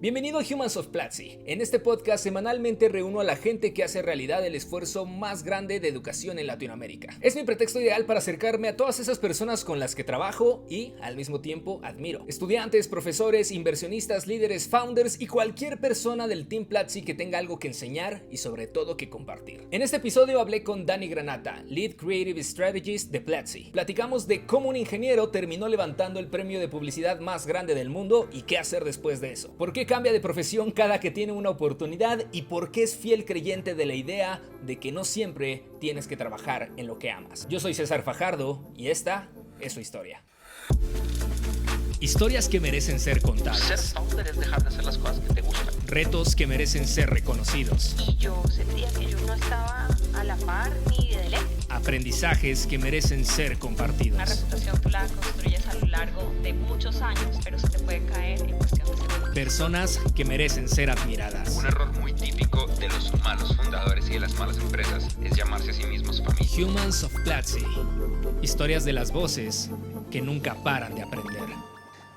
Bienvenido a Humans of Platzi. En este podcast semanalmente reúno a la gente que hace realidad el esfuerzo más grande de educación en Latinoamérica. Es mi pretexto ideal para acercarme a todas esas personas con las que trabajo y, al mismo tiempo, admiro. Estudiantes, profesores, inversionistas, líderes, founders y cualquier persona del Team Platzi que tenga algo que enseñar y sobre todo que compartir. En este episodio hablé con Dani Granata, Lead Creative Strategist de Platzi. Platicamos de cómo un ingeniero terminó levantando el premio de publicidad más grande del mundo y qué hacer después de eso. ¿Por qué cambia de profesión cada que tiene una oportunidad y por qué es fiel creyente de la idea de que no siempre tienes que trabajar en lo que amas? Yo soy César Fajardo y esta es su historia. Historias que merecen ser contadas. Ser founder es dejar de hacer las cosas que te gustan. Retos que merecen ser reconocidos. Y yo sentía que yo no estaba a la par ni de lejos. Aprendizajes que merecen ser compartidos. Una reputación tú la construyes a lo largo de muchos años, pero se te puede caer en cuestión de segundos. Personas que merecen ser admiradas. Un error muy típico de los malos fundadores y de las malas empresas es llamarse a sí mismos familia. Humans of Platzi. Historias de las voces que nunca paran de aprender.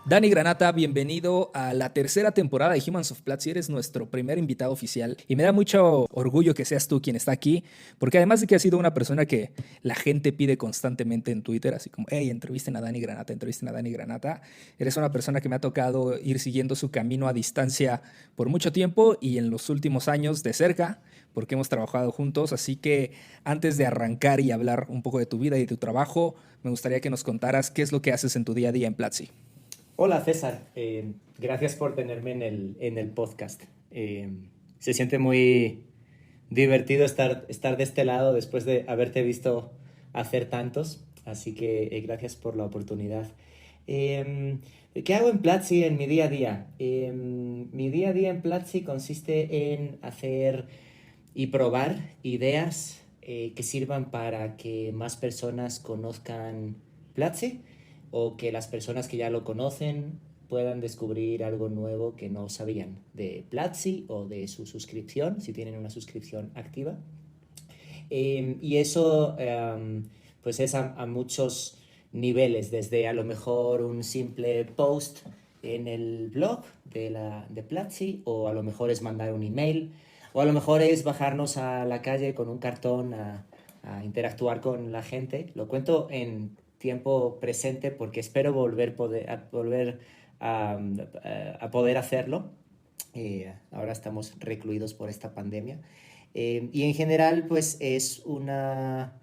Dani Granata, bienvenido a la tercera temporada de Humans of Platzi. Eres nuestro primer invitado oficial y me da mucho orgullo que seas tú quien está aquí, porque además de que has sido una persona que la gente pide constantemente en Twitter, así como, hey, entrevisten a Dani Granata, entrevisten a Dani Granata. Eres una persona que me ha tocado ir siguiendo su camino a distancia por mucho tiempo y en los últimos años de cerca, porque hemos trabajado juntos. Así que antes de arrancar y hablar un poco de tu vida y de tu trabajo, me gustaría que nos contaras qué es lo que haces en tu día a día en Platzi. Hola César, gracias por tenerme en el podcast. Se siente muy divertido estar de este lado después de haberte visto hacer tantos, así que gracias por la oportunidad. ¿Qué hago en Platzi en mi día a día? Mi día a día en Platzi consiste en hacer y probar ideas que sirvan para que más personas conozcan Platzi, o que las personas que ya lo conocen puedan descubrir algo nuevo que no sabían de Platzi o de su suscripción, si tienen una suscripción activa. Y eso pues es a muchos niveles, desde a lo mejor un simple post en el blog de Platzi, o a lo mejor es mandar un email, o a lo mejor es bajarnos a la calle con un cartón a interactuar con la gente. Lo cuento en tiempo presente porque espero volver a poder hacerlo. Ahora estamos recluidos por esta pandemia. Y en general, pues es una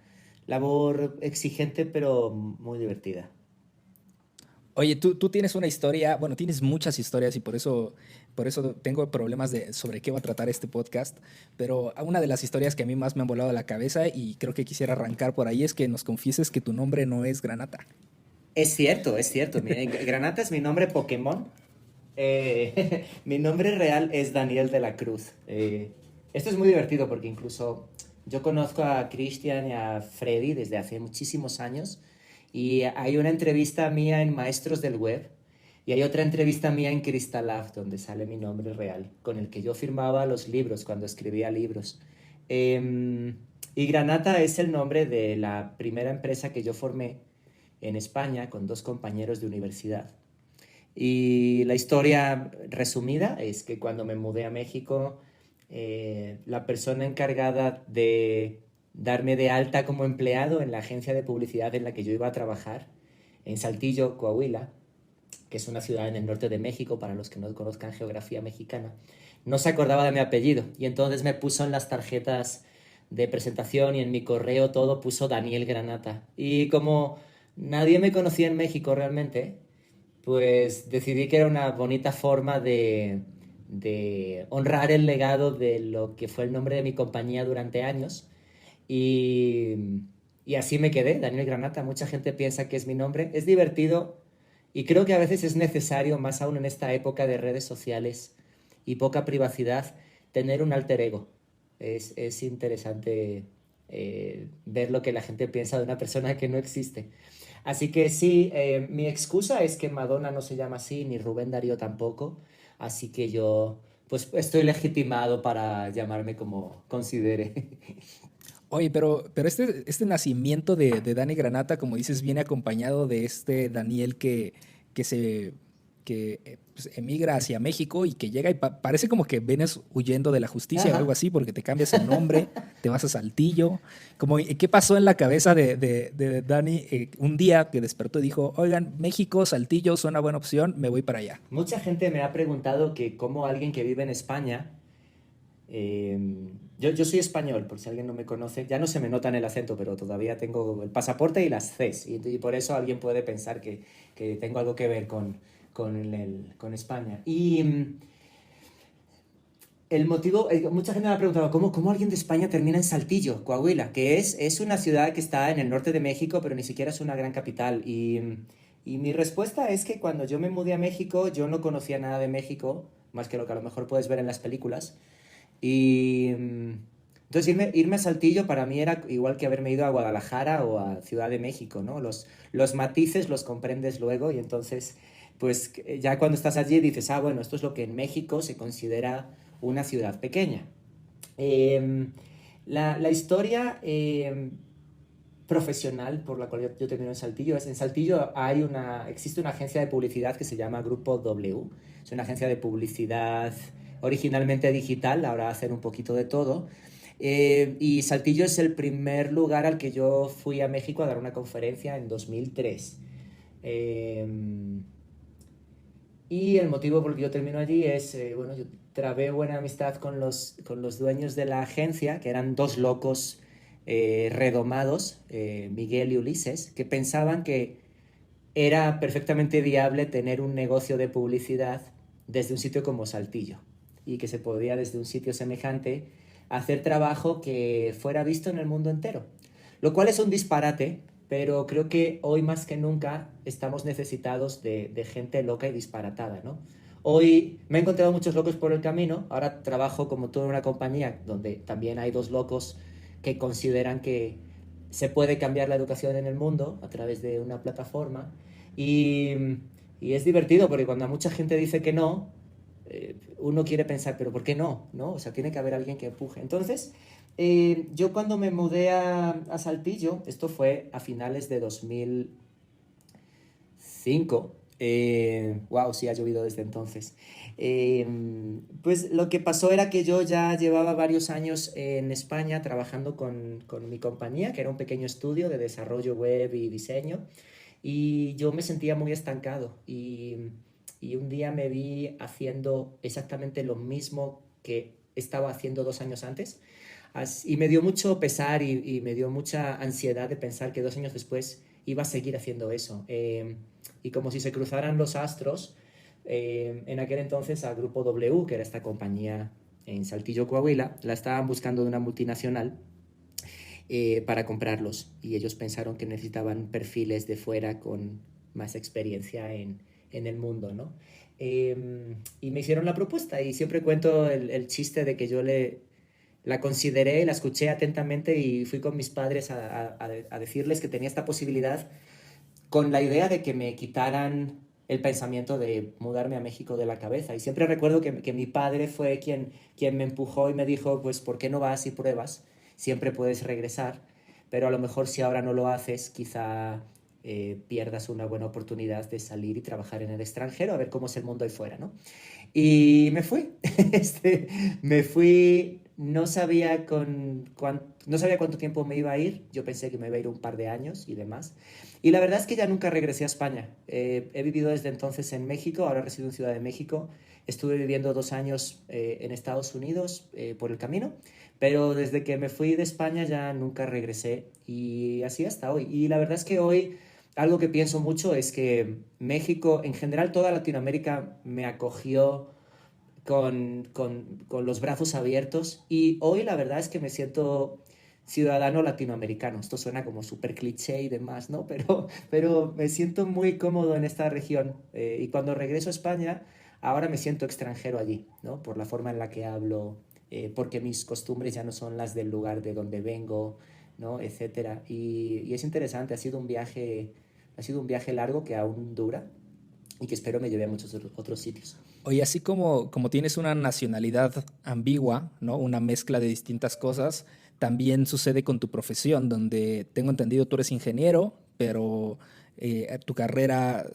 labor exigente, pero muy divertida. Oye, tú tienes una historia, bueno, tienes muchas historias y por eso tengo problemas sobre qué va a tratar este podcast, pero una de las historias que a mí más me han volado la cabeza y creo que quisiera arrancar por ahí es que nos confieses que tu nombre no es Granata. Es cierto. Granata es mi nombre Pokémon. Mi nombre real es Daniel de la Cruz. Esto es muy divertido porque incluso yo conozco a Cristian y a Freddy desde hace muchísimos años. Y hay una entrevista mía en Maestros del Web y hay otra entrevista mía en Crystal donde sale mi nombre real, con el que yo firmaba los libros cuando escribía libros. Y Granata es el nombre de la primera empresa que yo formé en España con 2 compañeros de universidad. Y la historia resumida es que cuando me mudé a México, la persona encargada de darme de alta como empleado en la agencia de publicidad en la que yo iba a trabajar, en Saltillo, Coahuila, que es una ciudad en el norte de México, para los que no conozcan geografía mexicana, no se acordaba de mi apellido y entonces me puso en las tarjetas de presentación y en mi correo todo puso Daniel Granata. Y como nadie me conocía en México realmente, pues decidí que era una bonita forma de honrar el legado de lo que fue el nombre de mi compañía durante años. Y así me quedé, Daniel Granata. Mucha gente piensa que es mi nombre. Es divertido y creo que a veces es necesario, más aún en esta época de redes sociales y poca privacidad, tener un alter ego. Es interesante ver lo que la gente piensa de una persona que no existe. Así que sí, mi excusa es que Madonna no se llama así, ni Rubén Darío tampoco. Así que yo pues estoy legitimado para llamarme como considere. Oye, pero este nacimiento de Dani Granata, como dices, viene acompañado de este Daniel que se pues, emigra hacia México y que llega y parece como que vienes huyendo de la justicia o Ajá. algo así, porque te cambias el nombre, te vas a Saltillo. Como, ¿qué pasó en la cabeza de Dani un día que despertó y dijo, oigan, México, Saltillo, suena buena opción, me voy para allá? Mucha gente me ha preguntado que cómo alguien que vive en España, eh, yo soy español, por si alguien no me conoce, ya no se me nota en el acento, pero todavía tengo el pasaporte y las Cs, y por eso alguien puede pensar que tengo algo que ver con España. Y el motivo, mucha gente me ha preguntado, ¿cómo alguien de España termina en Saltillo, Coahuila? Que es una ciudad que está en el norte de México, pero ni siquiera es una gran capital. Y mi respuesta es que cuando yo me mudé a México, yo no conocía nada de México, más que lo que a lo mejor puedes ver en las películas. Y entonces irme a Saltillo para mí era igual que haberme ido a Guadalajara o a Ciudad de México, ¿no? Los matices los comprendes luego y entonces, pues ya cuando estás allí dices, bueno, esto es lo que en México se considera una ciudad pequeña. La historia profesional por la cual yo termino en Saltillo es, en Saltillo existe una agencia de publicidad que se llama Grupo W. Es una agencia de publicidad originalmente digital, ahora hacen un poquito de todo. Y Saltillo es el primer lugar al que yo fui a México a dar una conferencia en 2003. Y el motivo por el que yo termino allí es, bueno, yo trabé buena amistad con los dueños de la agencia, que eran dos locos redomados, Miguel y Ulises, que pensaban que era perfectamente viable tener un negocio de publicidad desde un sitio como Saltillo y que se podía desde un sitio semejante hacer trabajo que fuera visto en el mundo entero. Lo cual es un disparate, pero creo que hoy más que nunca estamos necesitados de gente loca y disparatada, ¿no? Hoy me he encontrado muchos locos por el camino, ahora trabajo como tú en una compañía donde también hay dos locos que consideran que se puede cambiar la educación en el mundo a través de una plataforma y es divertido porque cuando mucha gente dice que no, uno quiere pensar, pero ¿por qué no? ¿No? O sea, tiene que haber alguien que empuje. Entonces, yo cuando me mudé a Saltillo, esto fue a finales de 2005, wow, sí ha llovido desde entonces. Pues lo que pasó era que yo ya llevaba varios años en España trabajando con mi compañía, que era un pequeño estudio de desarrollo web y diseño, y yo me sentía muy estancado y un día me vi haciendo exactamente lo mismo que estaba haciendo 2 años antes. Y me dio mucho pesar y me dio mucha ansiedad de pensar que 2 años después iba a seguir haciendo eso. Y como si se cruzaran los astros, en aquel entonces al Grupo W, que era esta compañía en Saltillo, Coahuila, la estaban buscando de una multinacional para comprarlos. Y ellos pensaron que necesitaban perfiles de fuera con más experiencia en el mundo, ¿no? Y me hicieron la propuesta y siempre cuento el chiste de que yo la consideré, la escuché atentamente y fui con mis padres a decirles que tenía esta posibilidad con la idea de que me quitaran el pensamiento de mudarme a México de la cabeza. Y siempre recuerdo que mi padre fue quien me empujó y me dijo, pues, ¿por qué no vas y pruebas? Siempre puedes regresar, pero a lo mejor si ahora no lo haces, quizá pierdas una buena oportunidad de salir y trabajar en el extranjero, a ver cómo es el mundo ahí fuera, ¿no? Y me fui, me fui, no sabía cuánto tiempo me iba a ir, yo pensé que me iba a ir un par de años y demás, y la verdad es que ya nunca regresé a España. He vivido desde entonces en México, ahora resido en Ciudad de México, estuve viviendo 2 años en Estados Unidos por el camino, pero desde que me fui de España ya nunca regresé y así hasta hoy. Y la verdad es que hoy algo que pienso mucho es que México, en general toda Latinoamérica, me acogió con los brazos abiertos y hoy la verdad es que me siento ciudadano latinoamericano. Esto suena como súper cliché y demás, ¿no? Pero me siento muy cómodo en esta región y cuando regreso a España, ahora me siento extranjero allí, ¿no? Por la forma en la que hablo, porque mis costumbres ya no son las del lugar de donde vengo, ¿no? Etcétera. Y es interesante, ha sido un viaje largo que aún dura y que espero me lleve a muchos otros sitios. Oye, así como tienes una nacionalidad ambigua, ¿no? Una mezcla de distintas cosas, también sucede con tu profesión, donde tengo entendido tú eres ingeniero, pero tu carrera,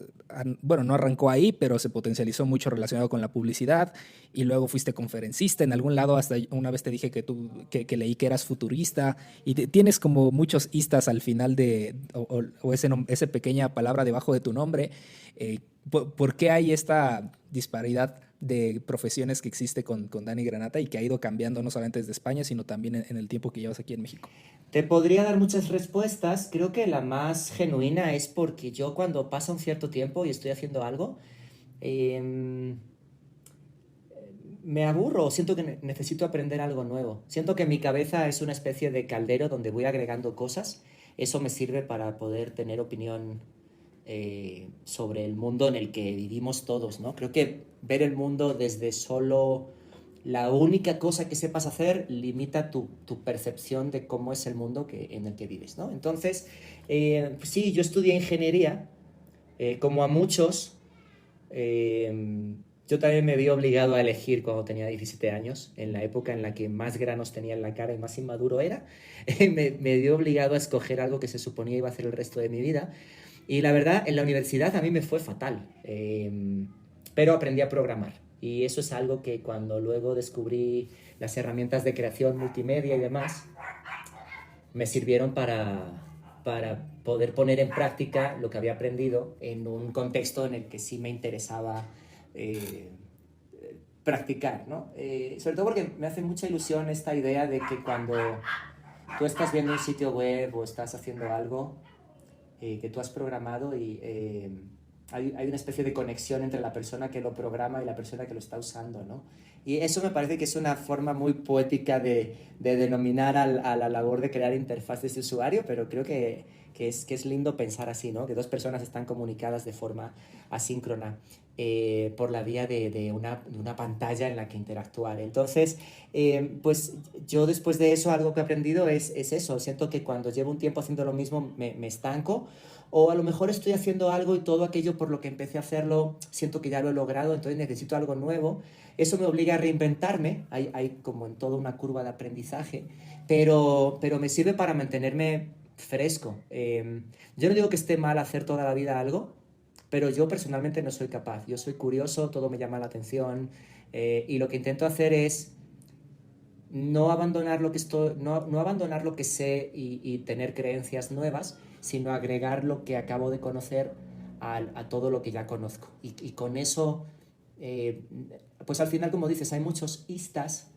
bueno, no arrancó ahí, pero se potencializó mucho relacionado con la publicidad y luego fuiste conferencista en algún lado, hasta una vez te dije que leí que eras futurista y tienes como muchos istas al final o ese pequeña palabra debajo de tu nombre. ¿Por qué hay esta disparidad de profesiones que existe con Dani Granata y que ha ido cambiando no solamente desde España, sino también en el tiempo que llevas aquí en México? Te podría dar muchas respuestas. Creo que la más genuina es porque yo cuando pasa un cierto tiempo y estoy haciendo algo, me aburro, siento que necesito aprender algo nuevo. Siento que mi cabeza es una especie de caldero donde voy agregando cosas. Eso me sirve para poder tener opinión sobre el mundo en el que vivimos todos, ¿no? Creo que ver el mundo desde solo la única cosa que sepas hacer limita tu percepción de cómo es el mundo en el que vives, ¿no? Entonces, sí, yo estudié ingeniería, como a muchos. Yo también me vi obligado a elegir cuando tenía 17 años, en la época en la que más granos tenía en la cara y más inmaduro era. Me vi obligado a escoger algo que se suponía iba a hacer el resto de mi vida. Y la verdad, en la universidad a mí me fue fatal, pero aprendí a programar. Y eso es algo que cuando luego descubrí las herramientas de creación multimedia y demás, me sirvieron para poder poner en práctica lo que había aprendido en un contexto en el que sí me interesaba practicar, ¿no? Sobre todo porque me hace mucha ilusión esta idea de que cuando tú estás viendo un sitio web o estás haciendo algo que tú has programado y hay una especie de conexión entre la persona que lo programa y la persona que lo está usando, ¿no? Y eso me parece que es una forma muy poética de denominar a la labor de crear interfaces de usuario, pero creo que es lindo pensar así, ¿no? Que dos personas están comunicadas de forma asíncrona por la vía de una pantalla en la que interactuar. Entonces, pues yo después de eso algo que he aprendido es eso. Siento que cuando llevo un tiempo haciendo lo mismo me estanco, o a lo mejor estoy haciendo algo y todo aquello por lo que empecé a hacerlo siento que ya lo he logrado, entonces necesito algo nuevo. Eso me obliga a reinventarme, hay como en toda una curva de aprendizaje, pero me sirve para mantenerme fresco. Yo no digo que esté mal hacer toda la vida algo, pero yo personalmente no soy capaz. Yo soy curioso, todo me llama la atención, y lo que intento hacer es no abandonar lo que no abandonar lo que sé y tener creencias nuevas, sino agregar lo que acabo de conocer a todo lo que ya conozco. Y con eso, pues al final, como dices, hay muchos istas,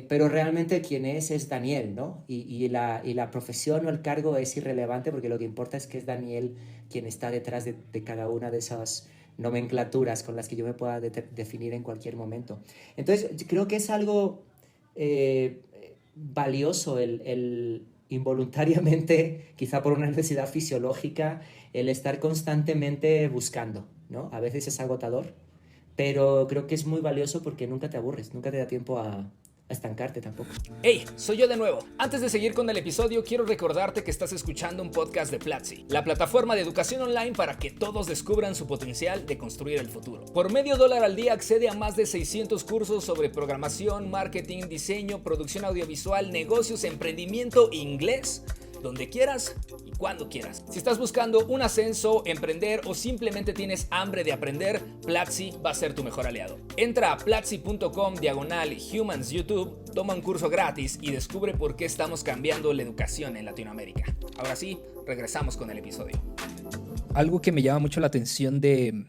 pero realmente quien es Daniel, ¿no? Y la profesión o el cargo es irrelevante porque lo que importa es que es Daniel quien está detrás de cada una de esas nomenclaturas con las que yo me pueda definir en cualquier momento. Entonces, creo que es algo valioso el involuntariamente, quizá por una necesidad fisiológica, el estar constantemente buscando, ¿no? A veces es agotador, pero creo que es muy valioso porque nunca te aburres, nunca te da tiempo a estancarte tampoco. Hey, soy yo de nuevo. Antes de seguir con el episodio, quiero recordarte que estás escuchando un podcast de Platzi, la plataforma de educación online para que todos descubran su potencial de construir el futuro. Por $1 al día accede a más de 600 cursos sobre programación, marketing, diseño, producción audiovisual, negocios, emprendimiento, inglés, donde quieras y cuando quieras. Si estás buscando un ascenso, emprender o simplemente tienes hambre de aprender, Platzi va a ser tu mejor aliado. Entra a platzi.com/humans YouTube, toma un curso gratis y descubre por qué estamos cambiando la educación en Latinoamérica. Ahora sí, regresamos con el episodio. Algo que me llama mucho la atención de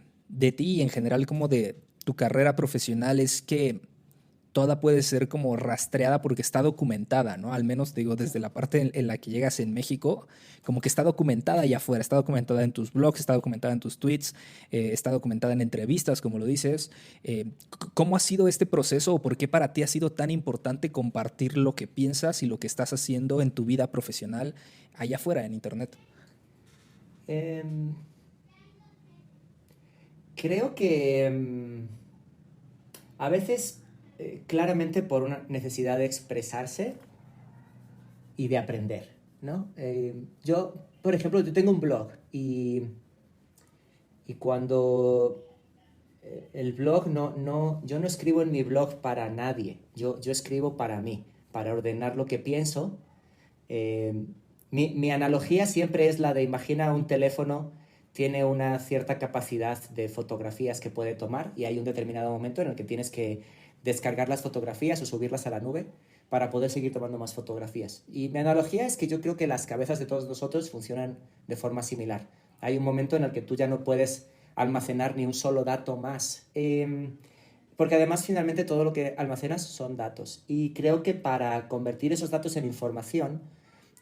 ti y en general como de tu carrera profesional es que toda puede ser como rastreada porque está documentada, ¿no? Al menos, digo, desde la parte en la que llegas en México, como que está documentada allá afuera, está documentada en tus blogs, está documentada en tus tweets, está documentada en entrevistas, como lo dices. ¿Cómo ha sido este proceso o por qué para ti ha sido tan importante compartir lo que piensas y lo que estás haciendo en tu vida profesional allá afuera, en Internet? Creo que a veces claramente por una necesidad de expresarse y de aprender, ¿no? Yo, por ejemplo, yo tengo un blog y cuando el blog yo no escribo en mi blog para nadie, yo escribo para mí, para ordenar lo que pienso. Mi analogía siempre es la de, imagina un teléfono, tiene una cierta capacidad de fotografías que puede tomar y hay un determinado momento en el que tienes que descargar las fotografías o subirlas a la nube para poder seguir tomando más fotografías. Y mi analogía es que yo creo que las cabezas de todos nosotros funcionan de forma similar. Hay un momento en el que tú ya no puedes almacenar ni un solo dato más. Porque además finalmente todo lo que almacenas son datos. Y creo que para convertir esos datos en información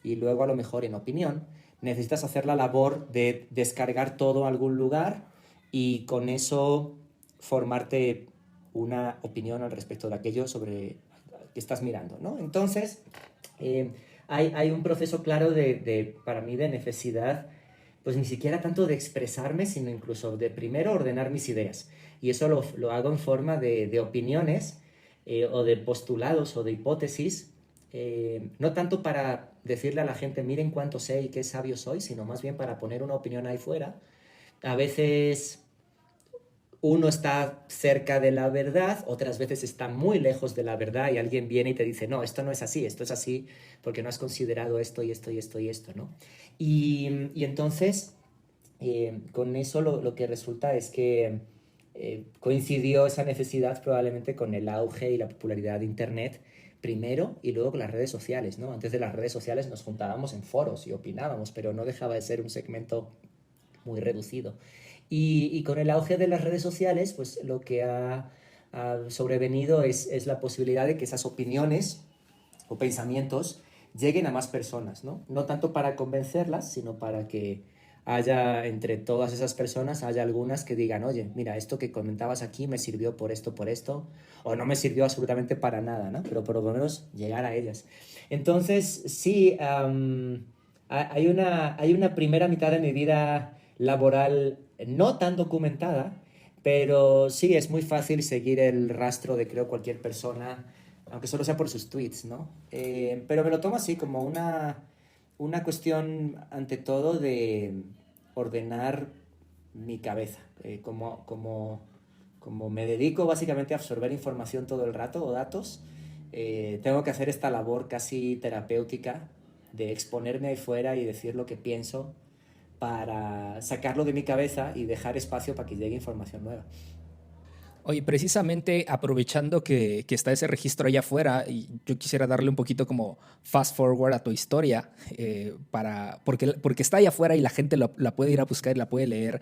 y luego a lo mejor en opinión, necesitas hacer la labor de descargar todo a algún lugar y con eso formarte una opinión al respecto de aquello sobre que estás mirando, ¿no? Entonces, hay un proceso claro para mí de necesidad, pues ni siquiera tanto de expresarme, sino incluso de primero ordenar mis ideas. Y eso lo hago en forma de opiniones o de postulados o de hipótesis, no tanto para decirle a la gente, miren cuánto sé y qué sabio soy, sino más bien para poner una opinión ahí fuera. A veces uno está cerca de la verdad, otras veces está muy lejos de la verdad y alguien viene y te dice, no, esto no es así, esto es así porque no has considerado esto y esto y esto y esto, ¿no? Y entonces, con eso lo que resulta es que coincidió esa necesidad probablemente con el auge y la popularidad de Internet primero y luego con las redes sociales, ¿no? Antes de las redes sociales nos juntábamos en foros y opinábamos, pero no dejaba de ser un segmento muy reducido. Y con el auge de las redes sociales, pues lo que ha sobrevenido es la posibilidad de que esas opiniones o pensamientos lleguen a más personas, ¿no? No tanto para convencerlas, sino para que haya entre todas esas personas, haya algunas que digan, oye, mira, esto que comentabas aquí me sirvió por esto, o no me sirvió absolutamente para nada, ¿no? Pero por lo menos llegar a ellas. Entonces, sí, hay una primera mitad de mi vida laboral no tan documentada, pero sí, es muy fácil seguir el rastro de, creo, cualquier persona, aunque solo sea por sus tweets, ¿no? Pero me lo tomo así, como una cuestión, ante todo, de ordenar mi cabeza. Como me dedico básicamente a absorber información todo el rato, o datos, tengo que hacer esta labor casi terapéutica de exponerme ahí fuera y decir lo que pienso para sacarlo de mi cabeza y dejar espacio para que llegue información nueva. Oye, precisamente aprovechando que está ese registro allá afuera, y yo quisiera darle un poquito como fast forward a tu historia, porque está allá afuera y la gente la puede ir a buscar y la puede leer,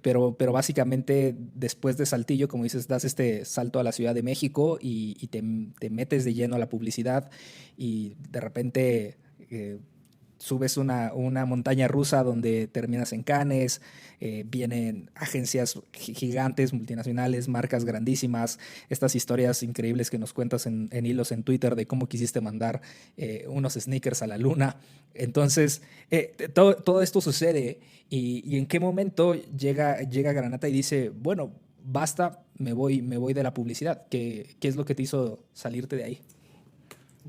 pero básicamente después de Saltillo, como dices, das este salto a la Ciudad de México y te metes de lleno a la publicidad y de repente subes una montaña rusa donde terminas en Cannes, vienen agencias gigantes, multinacionales, marcas grandísimas, estas historias increíbles que nos cuentas en hilos en Twitter de cómo quisiste mandar unos sneakers a la luna. Entonces, todo esto sucede y en qué momento llega Granata y dice, bueno, basta, me voy de la publicidad. ¿Qué es lo que te hizo salirte de ahí?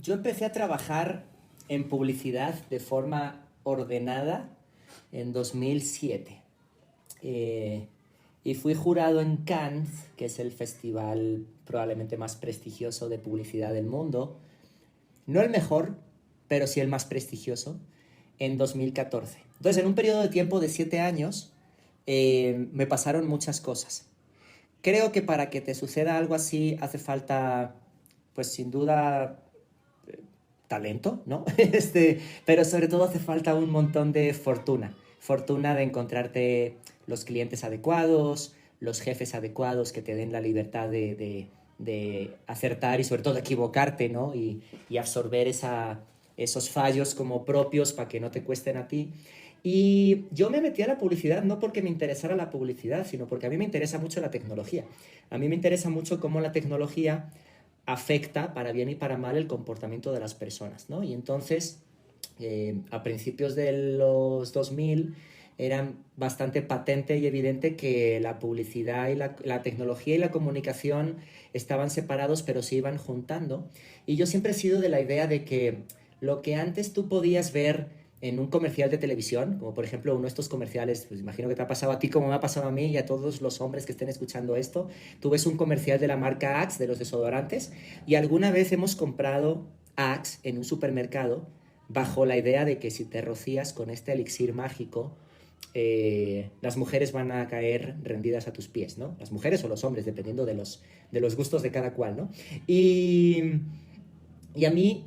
Yo empecé a trabajar en publicidad de forma ordenada en 2007. Y fui jurado en Cannes, que es el festival probablemente más prestigioso de publicidad del mundo. No el mejor, pero sí el más prestigioso, en 2014. Entonces, en un periodo de tiempo de 7 años, me pasaron muchas cosas. Creo que para que te suceda algo así hace falta, pues sin duda, talento, ¿no? Pero sobre todo hace falta un montón de fortuna de encontrarte los clientes adecuados, los jefes adecuados que te den la libertad de acertar y sobre todo de equivocarte, ¿no? Y absorber esos fallos como propios para que no te cuesten a ti. Y yo me metí a la publicidad no porque me interesara la publicidad, sino porque a mí me interesa mucho la tecnología. A mí me interesa mucho cómo la tecnología afecta para bien y para mal el comportamiento de las personas, ¿no? Y entonces, a principios de los 2000, era bastante patente y evidente que la publicidad y la tecnología y la comunicación estaban separados, pero se iban juntando. Y yo siempre he sido de la idea de que lo que antes tú podías ver en un comercial de televisión, como por ejemplo uno de estos comerciales, pues imagino que te ha pasado a ti como me ha pasado a mí y a todos los hombres que estén escuchando esto, tú ves un comercial de la marca Axe, de los desodorantes, y alguna vez hemos comprado Axe en un supermercado bajo la idea de que si te rocías con este elixir mágico, las mujeres van a caer rendidas a tus pies, ¿no? Las mujeres o los hombres, dependiendo de los gustos de cada cual, ¿no? Y a mí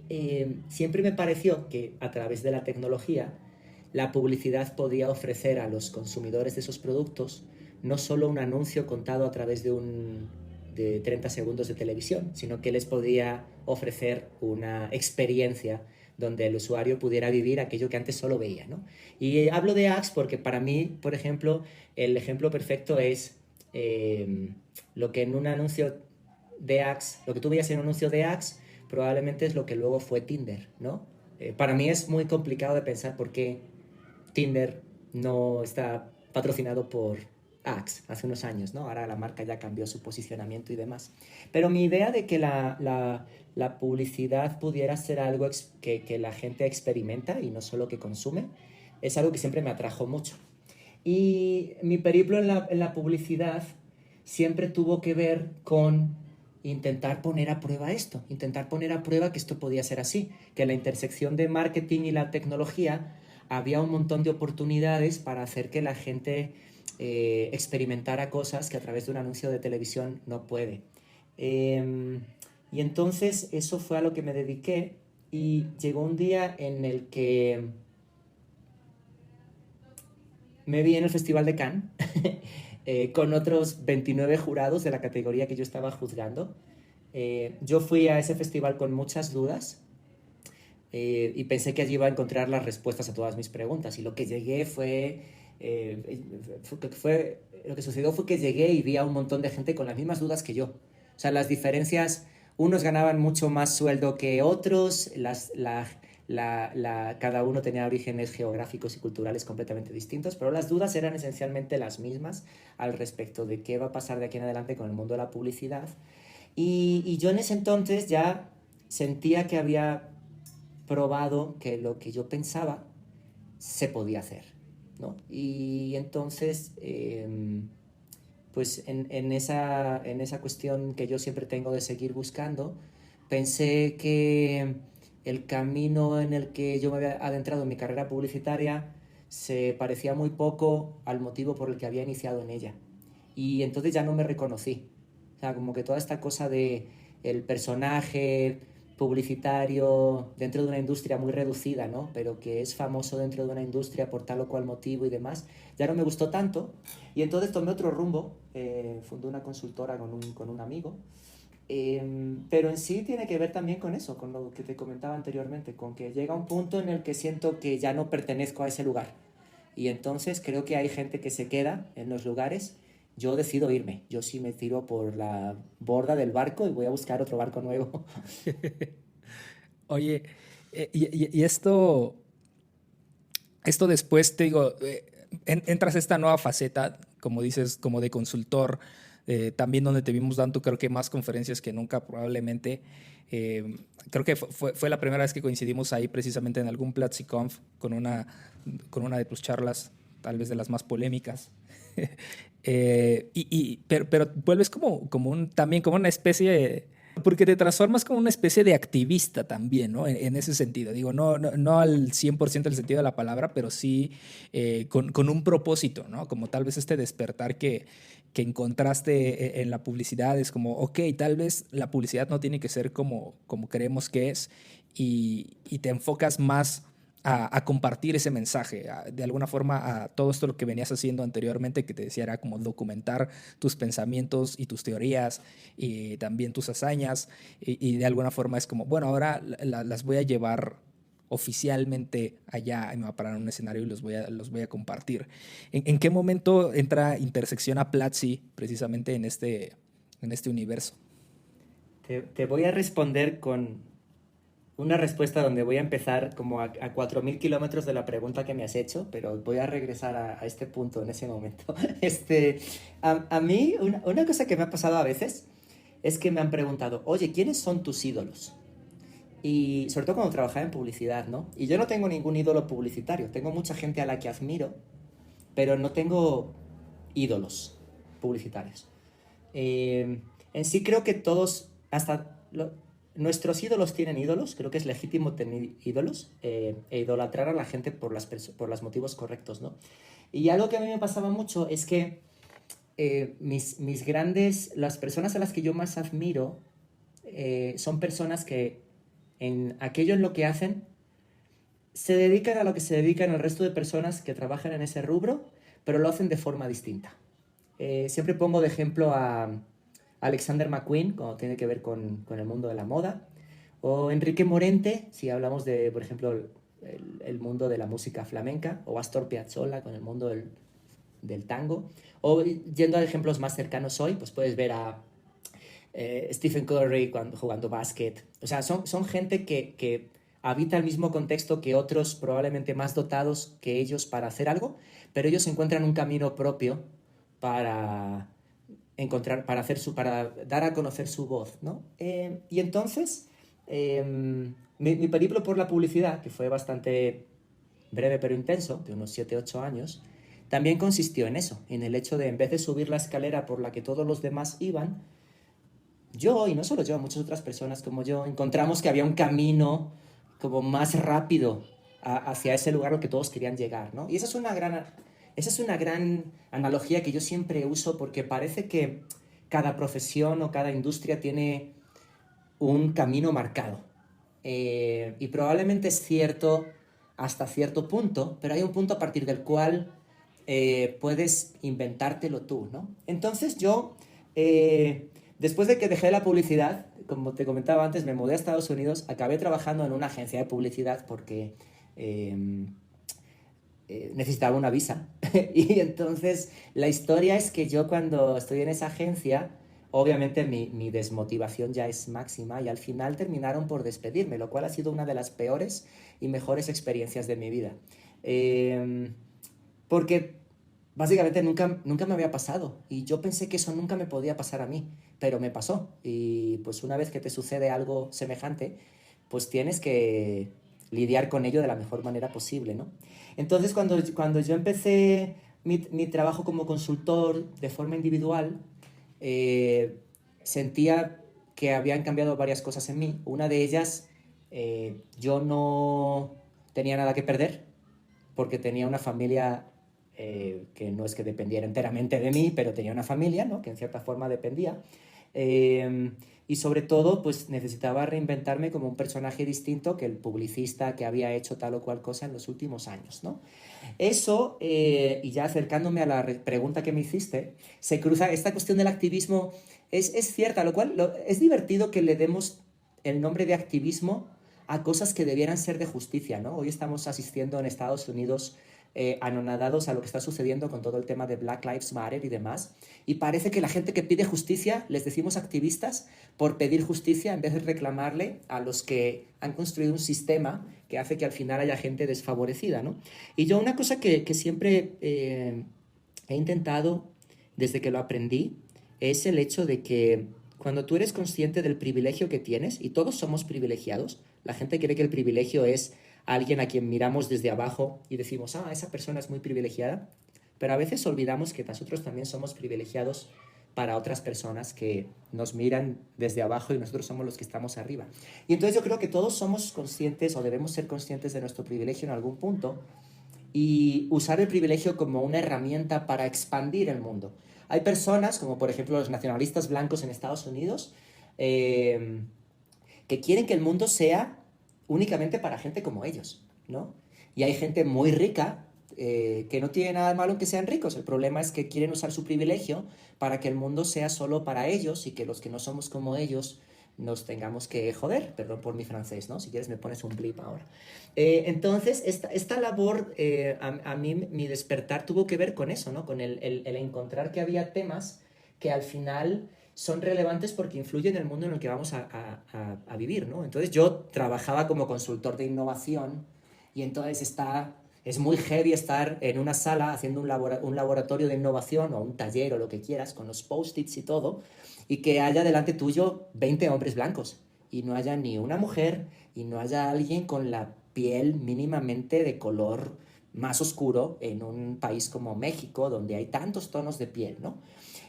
siempre me pareció que a través de la tecnología la publicidad podía ofrecer a los consumidores de esos productos no solo un anuncio contado a través de 30 segundos de televisión, sino que les podía ofrecer una experiencia donde el usuario pudiera vivir aquello que antes solo veía, ¿no? Y hablo de Axe porque para mí, por ejemplo, el ejemplo perfecto es lo que en un anuncio de Axe, lo que tú veías en un anuncio de Axe, probablemente es lo que luego fue Tinder, ¿no? Para mí es muy complicado de pensar por qué Tinder no está patrocinado por Axe hace unos años, ¿no? Ahora la marca ya cambió su posicionamiento y demás. Pero mi idea de que la publicidad pudiera ser algo que la gente experimenta y no solo que consume, es algo que siempre me atrajo mucho. Y mi periplo en la publicidad siempre tuvo que ver con intentar poner a prueba esto, intentar poner a prueba que esto podía ser así, que en la intersección de marketing y la tecnología había un montón de oportunidades para hacer que la gente experimentara cosas que a través de un anuncio de televisión no puede. Y entonces eso fue a lo que me dediqué y llegó un día en el que me vi en el Festival de Cannes con otros 29 jurados de la categoría que yo estaba juzgando. Yo fui a ese festival con muchas dudas y pensé que allí iba a encontrar las respuestas a todas mis preguntas. Y lo que llegué lo que sucedió fue que llegué y vi a un montón de gente con las mismas dudas que yo. O sea, las diferencias, unos ganaban mucho más sueldo que otros, cada uno tenía orígenes geográficos y culturales completamente distintos, pero las dudas eran esencialmente las mismas al respecto de qué va a pasar de aquí en adelante con el mundo de la publicidad. Y yo en ese entonces ya sentía que había probado que lo que yo pensaba se podía hacer, ¿no? Y entonces, pues en esa cuestión que yo siempre tengo de seguir buscando, pensé que el camino en el que yo me había adentrado en mi carrera publicitaria se parecía muy poco al motivo por el que había iniciado en ella. Y entonces ya no me reconocí. O sea, como que toda esta cosa de el personaje publicitario dentro de una industria muy reducida, ¿no? Pero que es famoso dentro de una industria por tal o cual motivo y demás, ya no me gustó tanto. Y entonces tomé otro rumbo, fundé una consultora con un amigo. Pero en sí tiene que ver también con eso, con lo que te comentaba anteriormente, con que llega un punto en el que siento que ya no pertenezco a ese lugar. Y entonces creo que hay gente que se queda en los lugares. Yo decido irme. Yo sí me tiro por la borda del barco y voy a buscar otro barco nuevo. Oye, y esto después, te digo, entras a esta nueva faceta, como dices, como de consultor, también donde te vimos dando, creo que más conferencias que nunca probablemente. Creo que fue la primera vez que coincidimos ahí precisamente en algún PlatziConf con una de tus charlas, tal vez de las más polémicas. Pero vuelves también como una especie de, porque te transformas como una especie de activista también, ¿no? En ese sentido. Digo, no al 100% el sentido de la palabra, pero sí con un propósito, ¿no? Como tal vez este despertar que encontraste en la publicidad. Es como, ok, tal vez la publicidad no tiene que ser como creemos que es, y te enfocas más a compartir ese mensaje, de alguna forma, a todo esto lo que venías haciendo anteriormente, que te decía era como documentar tus pensamientos y tus teorías y también tus hazañas, y de alguna forma es como, bueno, ahora las voy a llevar oficialmente allá, y me voy a parar en un escenario y los voy a compartir. ¿En qué momento entra Intersección a Platzi precisamente en este universo? Te voy a responder con una respuesta donde voy a empezar como a 4.000 kilómetros de la pregunta que me has hecho, pero voy a regresar a este punto en ese momento. A mí, una cosa que me ha pasado a veces es que me han preguntado, oye, ¿quiénes son tus ídolos? Y sobre todo cuando trabajaba en publicidad, ¿no? Y yo no tengo ningún ídolo publicitario. Tengo mucha gente a la que admiro, pero no tengo ídolos publicitarios. En sí creo que todos, nuestros ídolos tienen ídolos, creo que es legítimo tener ídolos e idolatrar a la gente por los motivos correctos, ¿no? Y algo que a mí me pasaba mucho es que las personas a las que yo más admiro son personas que en aquello en lo que hacen se dedican a lo que se dedican el resto de personas que trabajan en ese rubro, pero lo hacen de forma distinta. Siempre pongo de ejemplo a Alexander McQueen, cuando tiene que ver con el mundo de la moda, o Enrique Morente, si hablamos de, por ejemplo, el mundo de la música flamenca, o Astor Piazzolla con el mundo del tango, o yendo a ejemplos más cercanos hoy, pues puedes ver a Stephen Curry jugando básquet. O sea, son gente que habita el mismo contexto que otros probablemente más dotados que ellos para hacer algo, pero ellos encuentran un camino propio para dar a conocer su voz, ¿no? Y entonces, mi periplo por la publicidad, que fue bastante breve pero intenso, de unos 7-8 años, también consistió en eso, en el hecho de, en vez de subir la escalera por la que todos los demás iban, yo, y no solo yo, muchas otras personas como yo, encontramos que había un camino como más rápido hacia ese lugar al que todos querían llegar, ¿no? Y esa es una gran analogía que yo siempre uso, porque parece que cada profesión o cada industria tiene un camino marcado. Y probablemente es cierto hasta cierto punto, pero hay un punto a partir del cual puedes inventártelo tú, ¿no? Entonces yo, después de que dejé la publicidad, como te comentaba antes, me mudé a Estados Unidos, acabé trabajando en una agencia de publicidad porque necesitaba una visa. Y entonces la historia es que yo, cuando estoy en esa agencia, obviamente mi desmotivación ya es máxima, y al final terminaron por despedirme, lo cual ha sido una de las peores y mejores experiencias de mi vida. Porque básicamente nunca me había pasado, y yo pensé que eso nunca me podía pasar a mí, pero me pasó. Y pues una vez que te sucede algo semejante, pues tienes que lidiar con ello de la mejor manera posible, ¿no? Entonces, cuando yo empecé mi trabajo como consultor de forma individual, sentía que habían cambiado varias cosas en mí. Una de ellas, yo no tenía nada que perder, porque tenía una familia que no es que dependiera enteramente de mí, pero tenía una familia, ¿no?, que en cierta forma dependía. Y sobre todo, pues necesitaba reinventarme como un personaje distinto que el publicista que había hecho tal o cual cosa en los últimos años, ¿no? Eso, y ya acercándome a la pregunta que me hiciste, se cruza esta cuestión del activismo. Es cierta, lo cual es divertido que le demos el nombre de activismo a cosas que debieran ser de justicia, ¿no? Hoy estamos asistiendo en Estados Unidos anonadados a lo que está sucediendo con todo el tema de Black Lives Matter y demás, y parece que la gente que pide justicia les decimos activistas por pedir justicia, en vez de reclamarle a los que han construido un sistema que hace que al final haya gente desfavorecida, ¿no? Y yo, una cosa que siempre he intentado desde que lo aprendí, es el hecho de que cuando tú eres consciente del privilegio que tienes, y todos somos privilegiados, la gente cree que el privilegio es alguien a quien miramos desde abajo y decimos, esa persona es muy privilegiada, pero a veces olvidamos que nosotros también somos privilegiados para otras personas que nos miran desde abajo, y nosotros somos los que estamos arriba. Y entonces yo creo que todos somos conscientes, o debemos ser conscientes, de nuestro privilegio en algún punto, y usar el privilegio como una herramienta para expandir el mundo. Hay personas, como por ejemplo los nacionalistas blancos en Estados Unidos, que quieren que el mundo sea únicamente para gente como ellos, ¿no? Y hay gente muy rica que no tiene nada de malo en que sean ricos. El problema es que quieren usar su privilegio para que el mundo sea solo para ellos, y que los que no somos como ellos nos tengamos que joder. Perdón por mi francés, ¿no? Si quieres me pones un blip ahora. Entonces, esta labor, a mí, mi despertar tuvo que ver con eso, ¿no? Con el encontrar que había temas que al final son relevantes porque influyen en el mundo en el que vamos a vivir, ¿no? Entonces yo trabajaba como consultor de innovación, y entonces es muy heavy estar en una sala haciendo un laboratorio de innovación, o un taller, o lo que quieras, con los post-its y todo, y que haya delante tuyo 20 hombres blancos, y no haya ni una mujer, y no haya alguien con la piel mínimamente de color más oscuro, en un país como México, donde hay tantos tonos de piel, ¿no?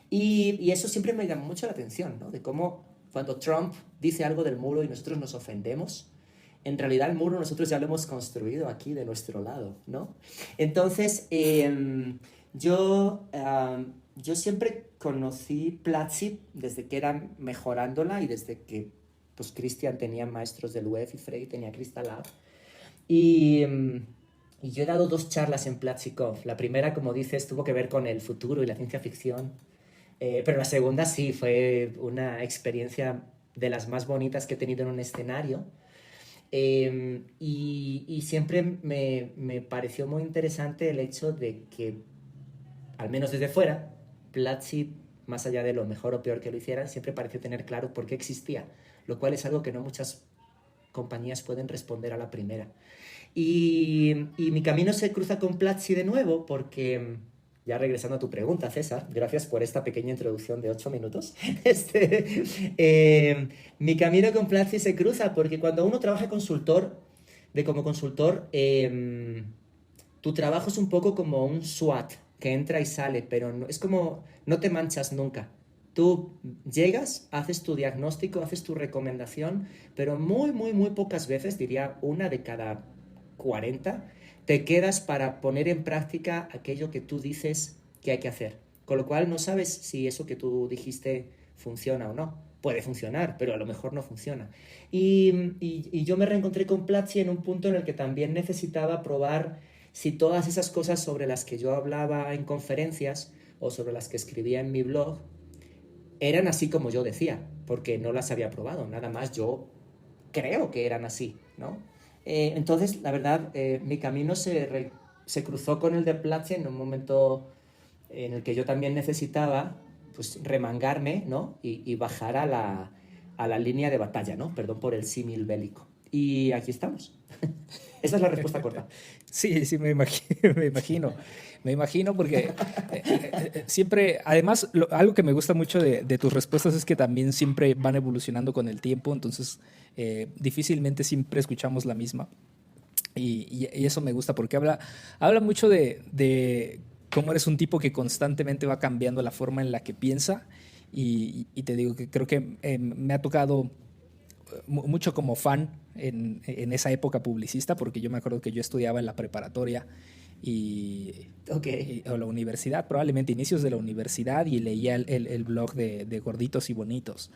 Y eso siempre me llamó mucho la atención, ¿no? De cómo cuando Trump dice algo del muro y nosotros nos ofendemos, en realidad el muro nosotros ya lo hemos construido aquí de nuestro lado, ¿no? Entonces, yo siempre conocí Platzi desde que era mejorándola y desde que pues Christian tenía maestros del web y Frey tenía Crystal Lab. Y yo he dado 2 charlas en PlatziConf. La primera, como dices, tuvo que ver con el futuro y la ciencia ficción. Pero la segunda sí, fue una experiencia de las más bonitas que he tenido en un escenario. Y siempre me pareció muy interesante el hecho de que, al menos desde fuera, Platzi, más allá de lo mejor o peor que lo hicieran, siempre pareció tener claro por qué existía, lo cual es algo que no muchas compañías pueden responder a la primera. Y mi camino se cruza con Platzi de nuevo porque, ya regresando a tu pregunta, César, gracias por esta pequeña introducción de 8 minutos. Mi camino con Platzi se cruza porque cuando uno trabaja como consultor, tu trabajo es un poco como un SWAT que entra y sale, pero no, es como no te manchas nunca. Tú llegas, haces tu diagnóstico, haces tu recomendación, pero muy, muy, muy pocas veces, diría 1 de cada 40, te quedas para poner en práctica aquello que tú dices que hay que hacer. Con lo cual no sabes si eso que tú dijiste funciona o no. Puede funcionar, pero a lo mejor no funciona. Y yo me reencontré con Platzi en un punto en el que también necesitaba probar si todas esas cosas sobre las que yo hablaba en conferencias o sobre las que escribía en mi blog eran así como yo decía, porque no las había probado. Nada más yo creo que eran así, ¿no? Entonces, la verdad, mi camino se cruzó con el de Platzi en un momento en el que yo también necesitaba pues, remangarme, ¿no? y bajar a la línea de batalla, ¿no? Perdón por el símil bélico. Y aquí estamos. Esa es la respuesta corta. Sí, sí, me imagino porque siempre, además, algo que me gusta mucho de tus respuestas es que también siempre van evolucionando con el tiempo, entonces difícilmente siempre escuchamos la misma. Y eso me gusta porque habla mucho de cómo eres un tipo que constantemente va cambiando la forma en la que piensa y te digo que creo que me ha tocado mucho como fan en esa época publicista, porque yo me acuerdo que yo estudiaba en la preparatoria o la universidad, probablemente inicios de la universidad, y leía el blog de Gorditos y Bonitos.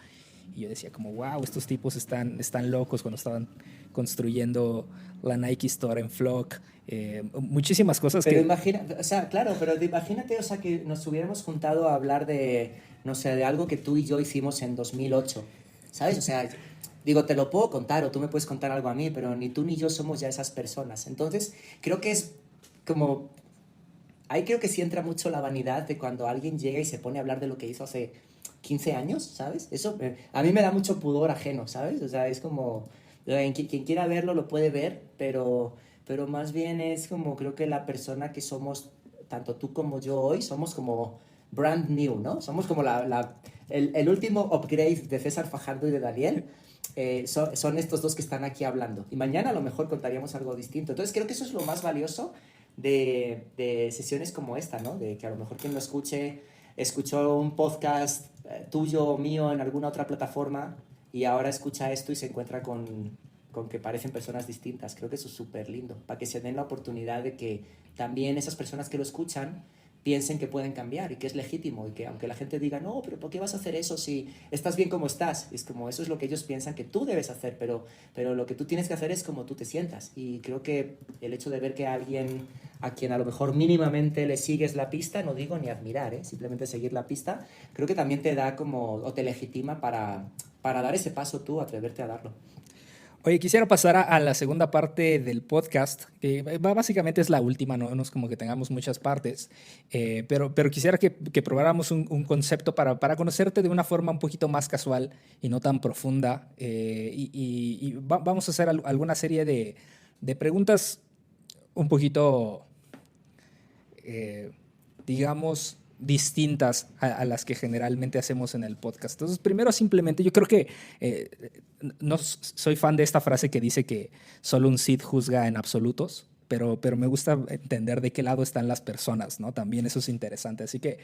Y yo decía como, wow, estos tipos están locos cuando estaban construyendo la Nike Store en Flock. Muchísimas cosas pero imagínate, o sea, que nos hubiéramos juntado a hablar de, no sé, de algo que tú y yo hicimos en 2008, ¿sabes? O sea, digo, te lo puedo contar o tú me puedes contar algo a mí, pero ni tú ni yo somos ya esas personas. Entonces, creo que es como... Ahí creo que sí entra mucho la vanidad de cuando alguien llega y se pone a hablar de lo que hizo hace 15 años, ¿sabes? Eso a mí me da mucho pudor ajeno, ¿sabes? O sea, es como... Quien quiera verlo lo puede ver, pero más bien es como creo que la persona que somos, tanto tú como yo hoy, somos como brand new, ¿no? Somos como el último upgrade de César Fajardo y de Daniel. Son estos dos que están aquí hablando. Y mañana a lo mejor contaríamos algo distinto. Entonces creo que eso es lo más valioso de sesiones como esta, ¿no? De que a lo mejor quien lo escuchó un podcast tuyo o mío en alguna otra plataforma y ahora escucha esto y se encuentra con que parecen personas distintas. Creo que eso es súper lindo, para que se den la oportunidad de que también esas personas que lo escuchan piensen que pueden cambiar y que es legítimo, y que aunque la gente diga, no, pero ¿por qué vas a hacer eso si estás bien como estás? Es como, eso es lo que ellos piensan que tú debes hacer, pero lo que tú tienes que hacer es como tú te sientas. Y creo que el hecho de ver que alguien a quien a lo mejor mínimamente le sigues la pista, no digo ni admirar, simplemente seguir la pista, creo que también te da como, o te legitima para dar ese paso tú, atreverte a darlo. Oye, quisiera pasar a la segunda parte del podcast, que básicamente es la última, no es como que tengamos muchas partes, pero quisiera que probáramos un concepto para conocerte de una forma un poquito más casual y no tan profunda, y vamos a hacer alguna serie de preguntas un poquito, digamos, distintas a las que generalmente hacemos en el podcast. Entonces, primero simplemente, yo creo que no soy fan de esta frase que dice que solo un Sith juzga en absolutos, pero me gusta entender de qué lado están las personas, ¿no? También eso es interesante. Así que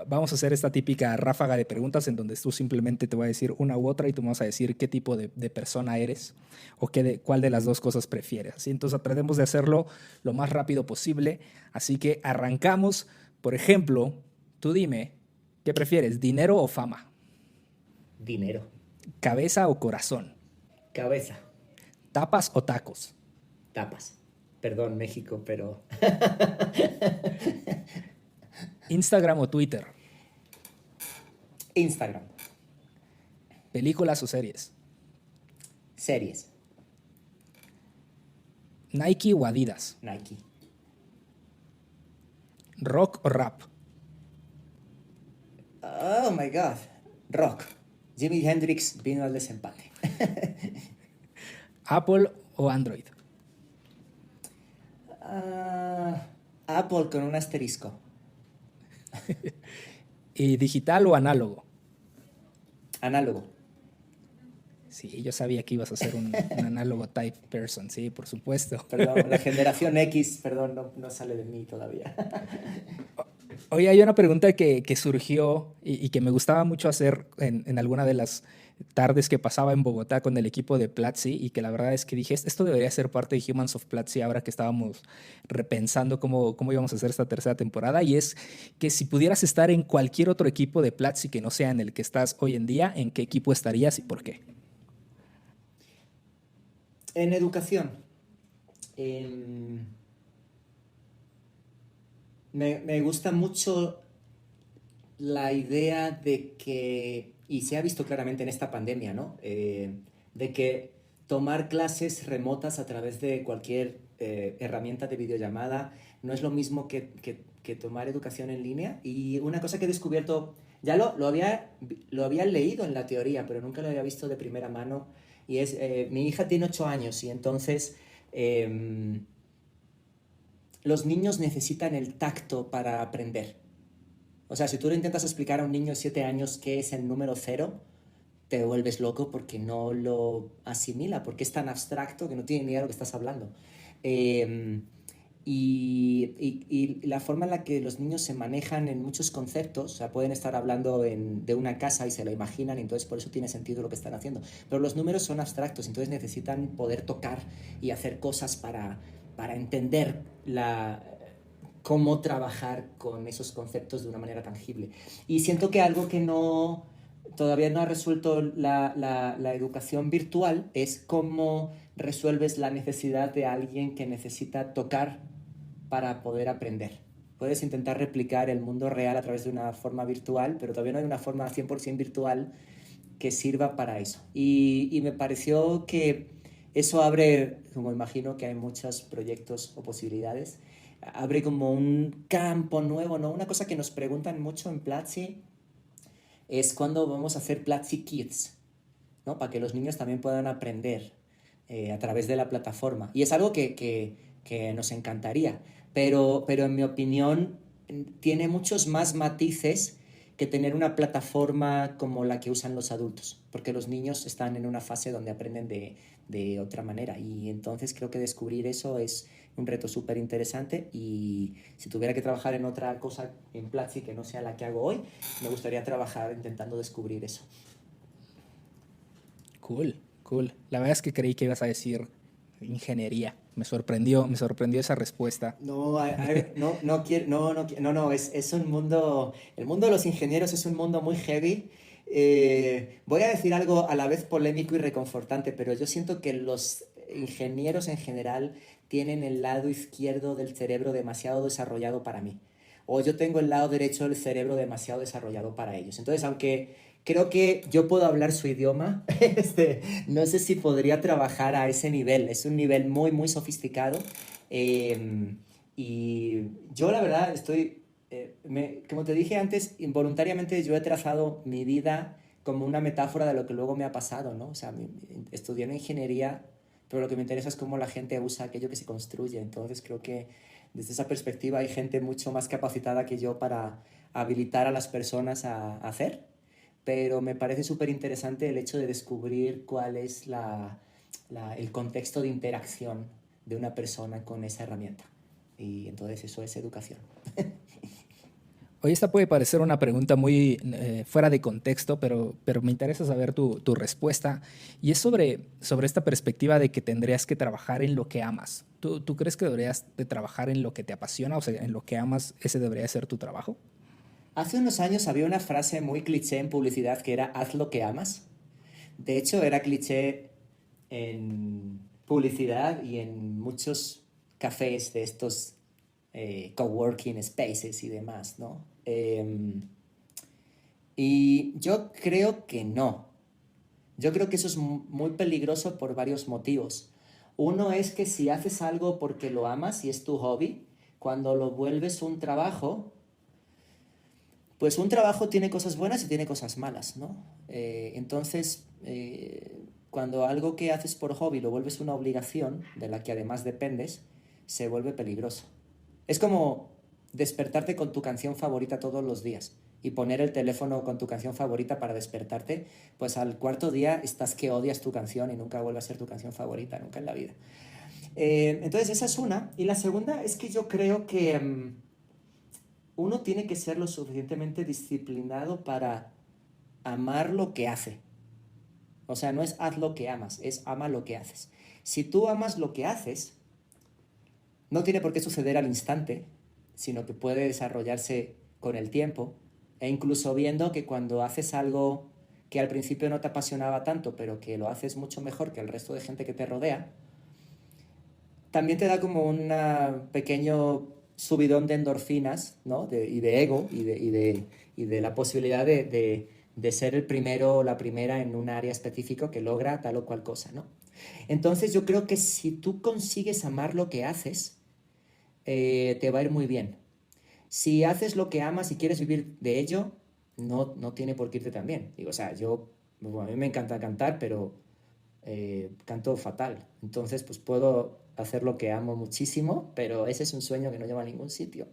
vamos a hacer esta típica ráfaga de preguntas en donde tú simplemente te voy a decir una u otra y tú me vas a decir qué tipo de persona eres o cuál de las dos cosas prefieres. ¿Sí? Entonces tratemos de hacerlo lo más rápido posible. Así que arrancamos. Por ejemplo, tú dime, ¿qué prefieres, dinero o fama? Dinero. ¿Cabeza o corazón? Cabeza. ¿Tapas o tacos? Tapas. Perdón, México, pero... ¿Instagram o Twitter? Instagram. ¿Películas o series? Series. ¿Nike o Adidas? Nike. ¿Rock o rap? Oh my God. Rock. Jimi Hendrix vino al desempate. ¿Apple o Android? Apple con un asterisco. ¿Y digital o análogo? Análogo. Sí, yo sabía que ibas a ser un análogo type person, sí, por supuesto. Perdón, la generación X, perdón, no sale de mí todavía. Oye, hay una pregunta que surgió y que me gustaba mucho hacer en alguna de las tardes que pasaba en Bogotá con el equipo de Platzi, y que la verdad es que dije, esto debería ser parte de Humans of Platzi ahora que estábamos repensando cómo íbamos a hacer esta tercera temporada, y es que si pudieras estar en cualquier otro equipo de Platzi que no sea en el que estás hoy en día, ¿en qué equipo estarías y por qué? En educación. Me gusta mucho la idea de que, y se ha visto claramente en esta pandemia, ¿no? De que tomar clases remotas a través de cualquier herramienta de videollamada no es lo mismo que tomar educación en línea. Y una cosa que he descubierto, ya lo había leído en la teoría, pero nunca lo había visto de primera mano, y es, mi hija tiene 8 años y entonces... los niños necesitan el tacto para aprender. O sea, si tú le intentas explicar a un niño de 7 años qué es el número 0, te vuelves loco porque no lo asimila, porque es tan abstracto que no tiene ni idea de lo que estás hablando. Y la forma en la que los niños se manejan en muchos conceptos, o sea, pueden estar hablando de una casa y se lo imaginan, y entonces por eso tiene sentido lo que están haciendo. Pero los números son abstractos, entonces necesitan poder tocar y hacer cosas para entender cómo trabajar con esos conceptos de una manera tangible. Y siento que algo que todavía no ha resuelto la educación virtual es cómo resuelves la necesidad de alguien que necesita tocar para poder aprender. Puedes intentar replicar el mundo real a través de una forma virtual, pero todavía no hay una forma 100% virtual que sirva para eso. Y me pareció que eso abre, como imagino que hay muchos proyectos o posibilidades, abre como un campo nuevo, ¿no? Una cosa que nos preguntan mucho en Platzi es cuándo vamos a hacer Platzi Kids, ¿no? Para que los niños también puedan aprender a través de la plataforma. Y es algo que nos encantaría, pero en mi opinión tiene muchos más matices que tener una plataforma como la que usan los adultos, porque los niños están en una fase donde aprenden de otra manera, y entonces creo que descubrir eso es un reto súper interesante. Y si tuviera que trabajar en otra cosa en Platzi que no sea la que hago hoy, me gustaría trabajar intentando descubrir eso. Cool. La verdad es que creí que ibas a decir ingeniería. Me sorprendió esa respuesta. No, es un mundo, el mundo de los ingenieros es un mundo muy heavy. Voy a decir algo a la vez polémico y reconfortante, pero yo siento que los ingenieros en general tienen el lado izquierdo del cerebro demasiado desarrollado para mí, o yo tengo el lado derecho del cerebro demasiado desarrollado para ellos. Entonces, aunque creo que yo puedo hablar su idioma, no sé si podría trabajar a ese nivel. Es un nivel muy, muy sofisticado. Y yo, la verdad, como te dije antes, involuntariamente yo he trazado mi vida como una metáfora de lo que luego me ha pasado, ¿no? O sea, estudié en ingeniería, pero lo que me interesa es cómo la gente usa aquello que se construye. Entonces creo que desde esa perspectiva hay gente mucho más capacitada que yo para habilitar a las personas a hacer. Pero me parece súper interesante el hecho de descubrir cuál es el contexto de interacción de una persona con esa herramienta. Y entonces eso es educación. Oye, esta puede parecer una pregunta muy fuera de contexto, pero me interesa saber tu respuesta. Y es sobre esta perspectiva de que tendrías que trabajar en lo que amas. ¿Tú crees que deberías de trabajar en lo que te apasiona? O sea, en lo que amas, ¿ese debería ser tu trabajo? Hace unos años había una frase muy cliché en publicidad que era haz lo que amas. De hecho, era cliché en publicidad y en muchos cafés de estos coworking spaces y demás, ¿no? Y yo creo que no. Yo creo que eso es muy peligroso por varios motivos. Uno es que si haces algo porque lo amas y es tu hobby, cuando lo vuelves un trabajo, pues un trabajo tiene cosas buenas y tiene cosas malas, ¿no? Entonces, cuando algo que haces por hobby lo vuelves una obligación, de la que además dependes, se vuelve peligroso. Es como despertarte con tu canción favorita todos los días y poner el teléfono con tu canción favorita para despertarte, pues al cuarto día estás que odias tu canción y nunca vuelve a ser tu canción favorita, nunca en la vida. Entonces esa es una. Y la segunda es que yo creo que uno tiene que ser lo suficientemente disciplinado para amar lo que hace. O sea, no es haz lo que amas, es ama lo que haces. Si tú amas lo que haces, no tiene por qué suceder al instante, sino que puede desarrollarse con el tiempo, e incluso viendo que cuando haces algo que al principio no te apasionaba tanto, pero que lo haces mucho mejor que el resto de gente que te rodea, también te da como un pequeño subidón de endorfinas, ¿no? Y de ego, y de la posibilidad de ser el primero o la primera en un área específico que logra tal o cual cosa, ¿no? Entonces yo creo que si tú consigues amar lo que haces, te va a ir muy bien. Si haces lo que amas y quieres vivir de ello, no tiene por qué irte tan bien. Digo, o sea, a mí me encanta cantar, pero canto fatal. Entonces, pues puedo hacer lo que amo muchísimo, pero ese es un sueño que no lleva a ningún sitio.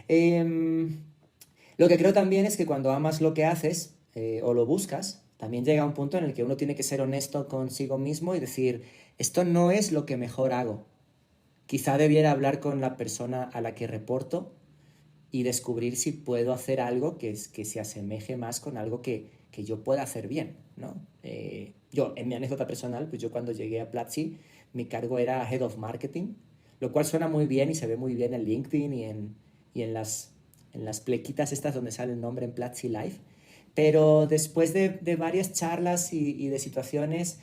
Lo que creo también es que cuando amas lo que haces o lo buscas, también llega un punto en el que uno tiene que ser honesto consigo mismo y decir, esto no es lo que mejor hago. Quizá debiera hablar con la persona a la que reporto y descubrir si puedo hacer algo que se asemeje más con algo que yo pueda hacer bien, ¿no? Yo, en mi anécdota personal, pues yo cuando llegué a Platzi, mi cargo era Head of Marketing, lo cual suena muy bien y se ve muy bien en LinkedIn y en las plequitas estas donde sale el nombre en Platzi Live. Pero después de varias charlas y de situaciones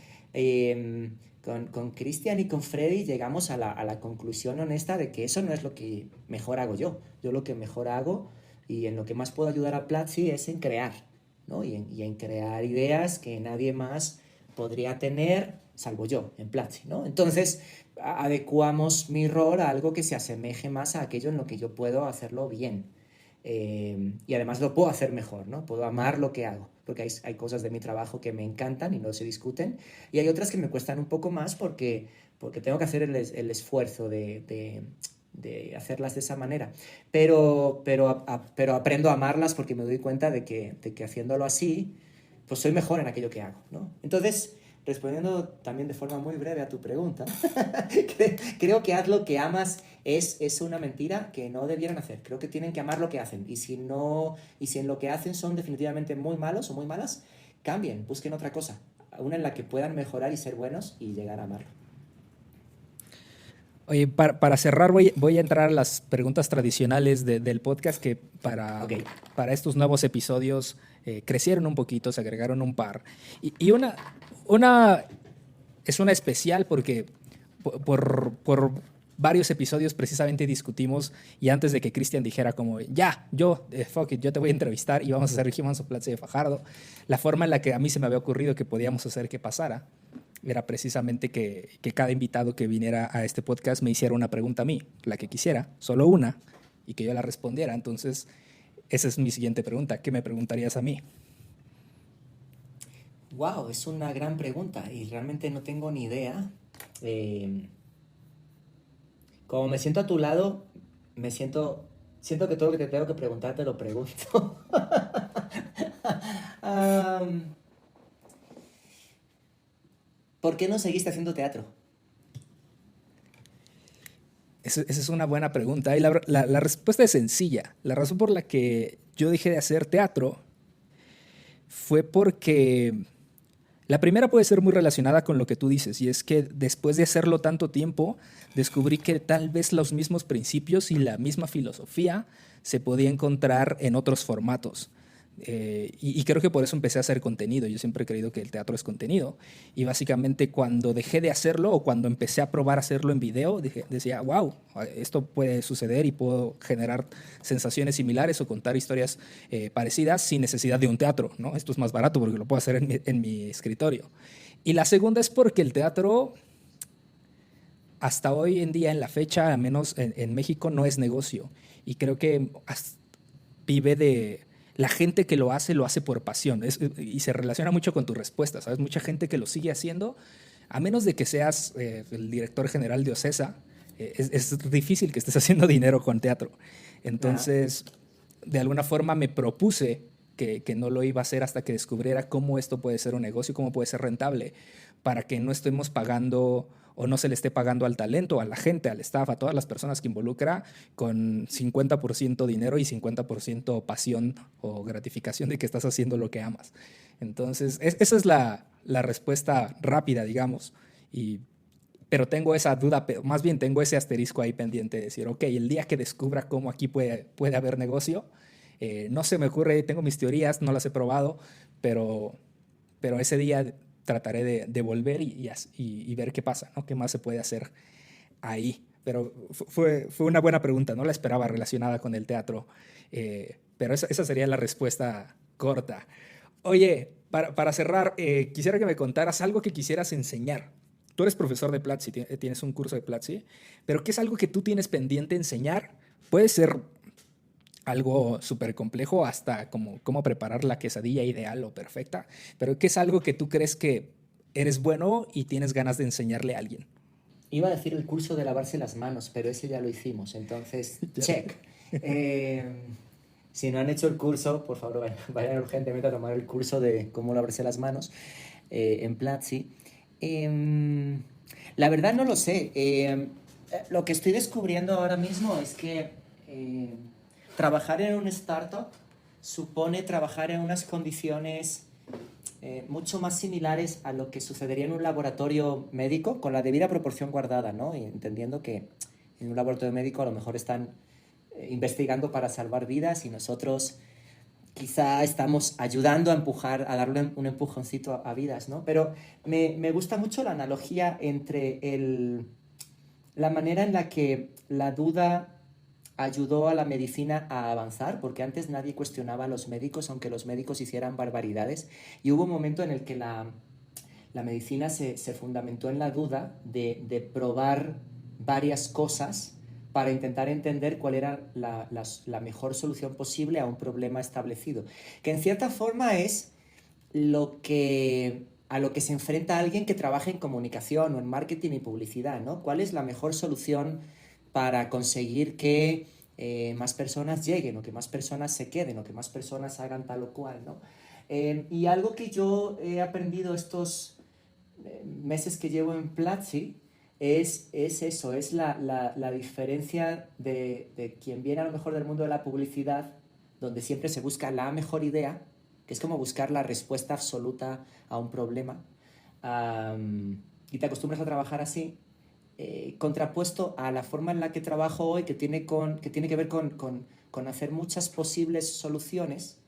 con Cristian y con Freddy llegamos a la conclusión honesta de que eso no es lo que mejor hago yo. Yo lo que mejor hago y en lo que más puedo ayudar a Platzi es en crear, ¿no? Y en crear ideas que nadie más podría tener, salvo yo, en Platzi, ¿no? Entonces adecuamos mi rol a algo que se asemeje más a aquello en lo que yo puedo hacerlo bien. Y además lo puedo hacer mejor, ¿no? Puedo amar lo que hago, porque hay cosas de mi trabajo que me encantan y no se discuten, y hay otras que me cuestan un poco más porque tengo que hacer el esfuerzo de hacerlas de esa manera, pero aprendo a amarlas porque me doy cuenta de que haciéndolo así, pues soy mejor en aquello que hago, ¿no? Entonces, respondiendo también de forma muy breve a tu pregunta, creo que haz lo que amas es una mentira que no debieran hacer. Creo que tienen que amar lo que hacen. Y si en lo que hacen son definitivamente muy malos o muy malas, cambien, busquen otra cosa. Una en la que puedan mejorar y ser buenos y llegar a amarlo. Oye, para cerrar voy a entrar a las preguntas tradicionales del podcast que para estos nuevos episodios crecieron un poquito, se agregaron un par. Y una es una especial porque por varios episodios precisamente discutimos y antes de que Cristian dijera como fuck it, yo te voy a entrevistar y vamos a hacer Humans of Platzi de Fajardo, la forma en la que a mí se me había ocurrido que podíamos hacer que pasara era precisamente que cada invitado que viniera a este podcast me hiciera una pregunta a mí, la que quisiera, solo una, y que yo la respondiera. Entonces, esa es mi siguiente pregunta. ¿Qué me preguntarías a mí? Wow, es una gran pregunta y realmente no tengo ni idea. Como me siento a tu lado, siento que todo lo que te tengo que preguntar te lo pregunto. ¿Por qué no seguiste haciendo teatro? Esa es una buena pregunta. Y la respuesta es sencilla. La razón por la que yo dejé de hacer teatro fue porque la primera puede ser muy relacionada con lo que tú dices, y es que después de hacerlo tanto tiempo, descubrí que tal vez los mismos principios y la misma filosofía se podía encontrar en otros formatos. Y creo que por eso empecé a hacer contenido. Yo siempre he creído que el teatro es contenido. Y básicamente cuando dejé de hacerlo o cuando empecé a probar hacerlo en video, decía, wow, esto puede suceder y puedo generar sensaciones similares o contar historias parecidas sin necesidad de un teatro, ¿no? Esto es más barato porque lo puedo hacer en mi escritorio. Y la segunda es porque el teatro, hasta hoy en día, en la fecha, al menos en México, no es negocio. Y creo que vive de... La gente que lo hace por pasión. Y se relaciona mucho con tu respuesta, ¿sabes? Mucha gente que lo sigue haciendo, a menos de que seas el director general de OCESA, es difícil que estés haciendo dinero con teatro. Entonces, de alguna forma me propuse que no lo iba a hacer hasta que descubriera cómo esto puede ser un negocio, cómo puede ser rentable, para que no estemos pagando o no se le esté pagando al talento, a la gente, al staff, a todas las personas que involucra con 50% dinero y 50% pasión o gratificación de que estás haciendo lo que amas. Entonces, esa es la respuesta rápida, digamos. Pero tengo esa duda, más bien tengo ese asterisco ahí pendiente de decir, ok, el día que descubra cómo aquí puede haber negocio, no se me ocurre, tengo mis teorías, no las he probado, pero ese día trataré de volver y ver qué pasa, ¿no? ¿Qué más se puede hacer ahí? Pero fue una buena pregunta, no la esperaba relacionada con el teatro, pero esa sería la respuesta corta. Oye, para cerrar, quisiera que me contaras algo que quisieras enseñar. Tú eres profesor de Platzi, tienes un curso de Platzi, pero ¿qué es algo que tú tienes pendiente enseñar? Puede ser algo súper complejo, hasta como cómo preparar la quesadilla ideal o perfecta, pero ¿qué es algo que tú crees que eres bueno y tienes ganas de enseñarle a alguien? Iba a decir el curso de lavarse las manos, pero ese ya lo hicimos, entonces, check. Si no han hecho el curso, por favor, vayan urgentemente a tomar el curso de cómo lavarse las manos en Platzi. La verdad no lo sé. Lo que estoy descubriendo ahora mismo es que trabajar en un startup supone trabajar en unas condiciones mucho más similares a lo que sucedería en un laboratorio médico, con la debida proporción guardada, ¿no? Y entendiendo que en un laboratorio médico a lo mejor están investigando para salvar vidas y nosotros quizá estamos ayudando a empujar, a darle un empujoncito a vidas, ¿no? Pero me gusta mucho la analogía entre la manera en la que la duda ayudó a la medicina a avanzar, porque antes nadie cuestionaba a los médicos, aunque los médicos hicieran barbaridades, y hubo un momento en el que la medicina se fundamentó en la duda de probar varias cosas para intentar entender cuál era la mejor solución posible a un problema establecido, que en cierta forma es a lo que se enfrenta alguien que trabaja en comunicación o en marketing y publicidad, ¿no? ¿Cuál es la mejor solución para conseguir que más personas lleguen o que más personas se queden o que más personas hagan tal o cual, ¿no? Y algo que yo he aprendido estos meses que llevo en Platzi es eso, es la diferencia de quien viene a lo mejor del mundo de la publicidad, donde siempre se busca la mejor idea, que es como buscar la respuesta absoluta a un problema, y te acostumbras a trabajar así, contrapuesto a la forma en la que trabajo hoy, que tiene que ver con hacer muchas posibles soluciones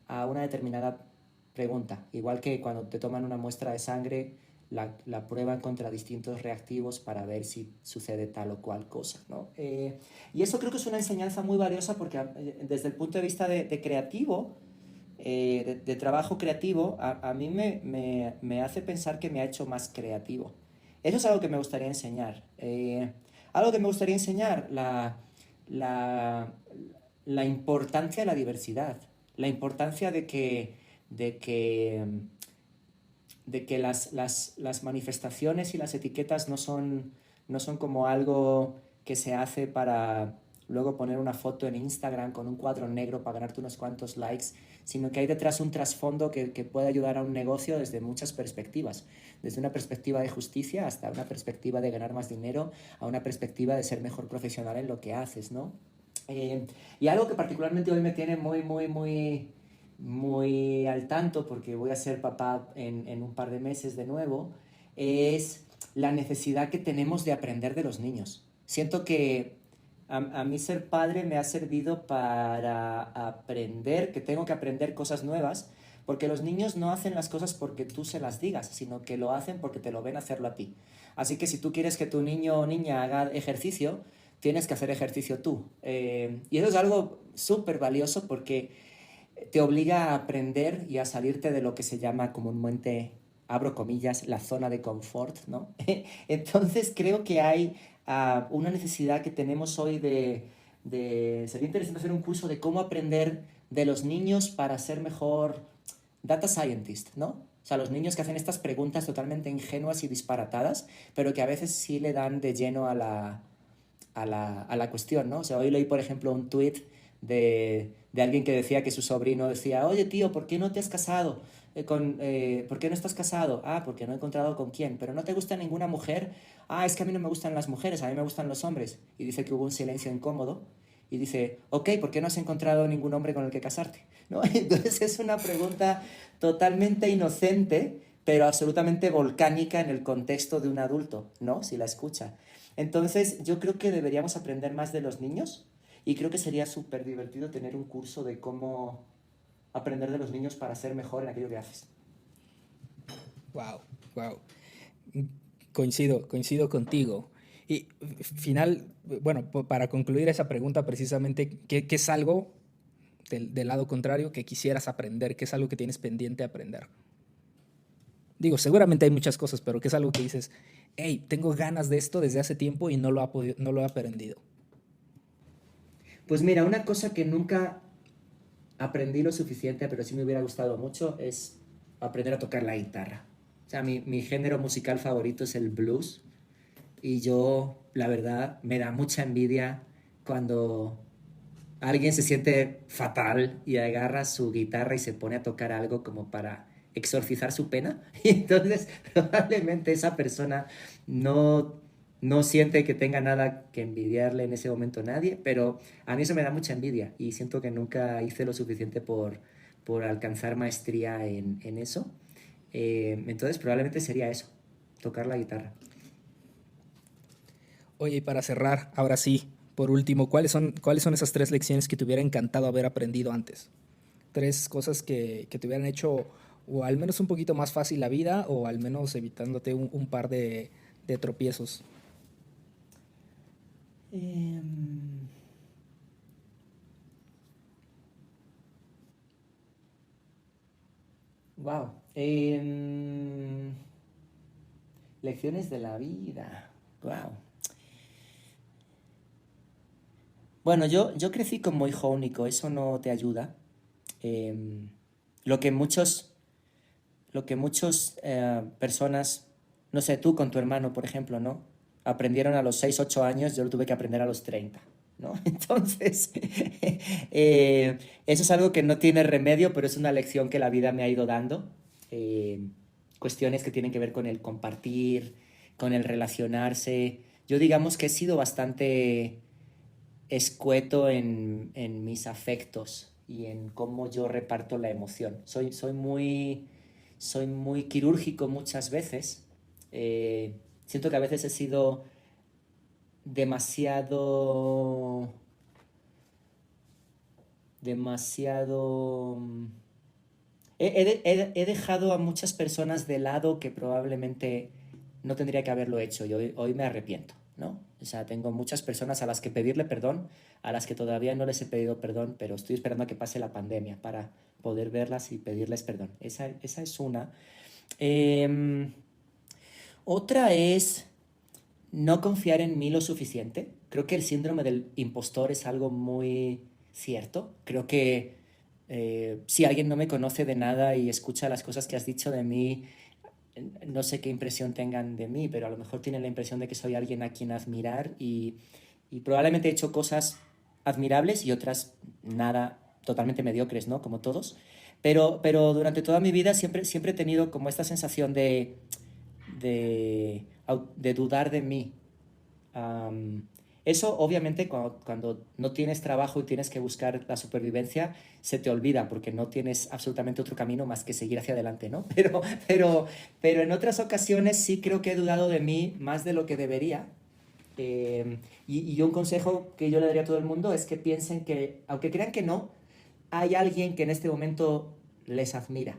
a una determinada pregunta. Igual que cuando te toman una muestra de sangre, la prueban contra distintos reactivos para ver si sucede tal o cual cosa, ¿no? Y eso creo que es una enseñanza muy valiosa porque desde el punto de vista de creativo, de trabajo creativo, a mí me hace pensar que me ha hecho más creativo. Eso es algo que me gustaría enseñar. Algo que me gustaría enseñar, la importancia de la diversidad, la importancia de que las manifestaciones y las etiquetas no son como algo que se hace para luego poner una foto en Instagram con un cuadro negro para ganarte unos cuantos likes, sino que hay detrás un trasfondo que puede ayudar a un negocio desde muchas perspectivas. Desde una perspectiva de justicia hasta una perspectiva de ganar más dinero, a una perspectiva de ser mejor profesional en lo que haces, ¿no? Y algo que particularmente hoy me tiene muy al tanto, porque voy a ser papá en un par de meses de nuevo, es la necesidad que tenemos de aprender de los niños. Siento que a mí ser padre me ha servido para aprender, que tengo que aprender cosas nuevas, porque los niños no hacen las cosas porque tú se las digas, sino que lo hacen porque te lo ven hacerlo a ti. Así que si tú quieres que tu niño o niña haga ejercicio, tienes que hacer ejercicio tú. Y eso es algo súper valioso porque te obliga a aprender y a salirte de lo que se llama comúnmente, abro comillas, la zona de confort, ¿no? Entonces creo que hay una necesidad que tenemos hoy sería interesante hacer un curso de cómo aprender de los niños para ser mejor data scientist, ¿no? O sea, los niños que hacen estas preguntas totalmente ingenuas y disparatadas, pero que a veces sí le dan de lleno a la cuestión, ¿no? O sea, hoy leí, por ejemplo, un tweet de alguien que decía que su sobrino decía, oye, tío, ¿por qué no te has casado? ¿Por qué no estás casado? Ah, porque no he encontrado con quién. ¿Pero no te gusta ninguna mujer? Ah, es que a mí no me gustan las mujeres, a mí me gustan los hombres. Y dice que hubo un silencio incómodo. Y dice, ok, ¿por qué no has encontrado ningún hombre con el que casarte? ¿No? Entonces es una pregunta totalmente inocente, pero absolutamente volcánica en el contexto de un adulto, ¿no? Si la escucha. Entonces yo creo que deberíamos aprender más de los niños y creo que sería súper divertido tener un curso de cómo aprender de los niños para ser mejor en aquello que haces. Wow, wow. Coincido contigo. Y bueno, para concluir esa pregunta precisamente, ¿qué es algo del lado contrario que quisieras aprender? ¿Qué es algo que tienes pendiente de aprender? Digo, seguramente hay muchas cosas, pero ¿qué es algo que dices, hey, tengo ganas de esto desde hace tiempo y no lo he aprendido? Pues mira, una cosa que nunca aprendí lo suficiente, pero sí me hubiera gustado mucho, es aprender a tocar la guitarra. O sea, mi género musical favorito es el blues. Y yo, la verdad, me da mucha envidia cuando alguien se siente fatal y agarra su guitarra y se pone a tocar algo como para exorcizar su pena. Y entonces probablemente esa persona no siente que tenga nada que envidiarle en ese momento a nadie, pero a mí eso me da mucha envidia y siento que nunca hice lo suficiente por alcanzar maestría en eso. Entonces probablemente sería eso, tocar la guitarra. Oye, y para cerrar, ahora sí, por último, ¿cuáles son esas 3 lecciones que te hubiera encantado haber aprendido antes? 3 cosas que te hubieran hecho o al menos un poquito más fácil la vida o al menos evitándote un par de tropiezos. Wow. Lecciones de la vida. Wow. Bueno, yo crecí como hijo único, eso no te ayuda. Lo que muchos personas, no sé, tú con tu hermano, por ejemplo, ¿no? Aprendieron a los 6, 8 años, yo lo tuve que aprender a los 30, ¿no? Entonces, eso es algo que no tiene remedio, pero es una lección que la vida me ha ido dando. Cuestiones que tienen que ver con el compartir, con el relacionarse. Yo digamos que he sido bastante escueto en mis afectos y en cómo yo reparto la emoción. Soy muy quirúrgico muchas veces. Siento que a veces he sido demasiado he dejado a muchas personas de lado que probablemente no tendría que haberlo hecho y hoy me arrepiento, ¿no? O sea, tengo muchas personas a las que pedirle perdón, a las que todavía no les he pedido perdón, pero estoy esperando a que pase la pandemia para poder verlas y pedirles perdón. Esa es una. Otra es no confiar en mí lo suficiente. Creo que el síndrome del impostor es algo muy cierto. Creo que si alguien no me conoce de nada y escucha las cosas que has dicho de mí, no sé qué impresión tengan de mí, pero a lo mejor tienen la impresión de que soy alguien a quien admirar y probablemente he hecho cosas admirables y otras nada, totalmente mediocres, ¿no? Como todos. Pero durante toda mi vida siempre he tenido como esta sensación de dudar de mí. Eso obviamente cuando no tienes trabajo y tienes que buscar la supervivencia, se te olvida porque no tienes absolutamente otro camino más que seguir hacia adelante, ¿no? Pero en otras ocasiones sí creo que he dudado de mí más de lo que debería. Y un consejo que yo le daría a todo el mundo es que piensen que, aunque crean que no, hay alguien que en este momento les admira.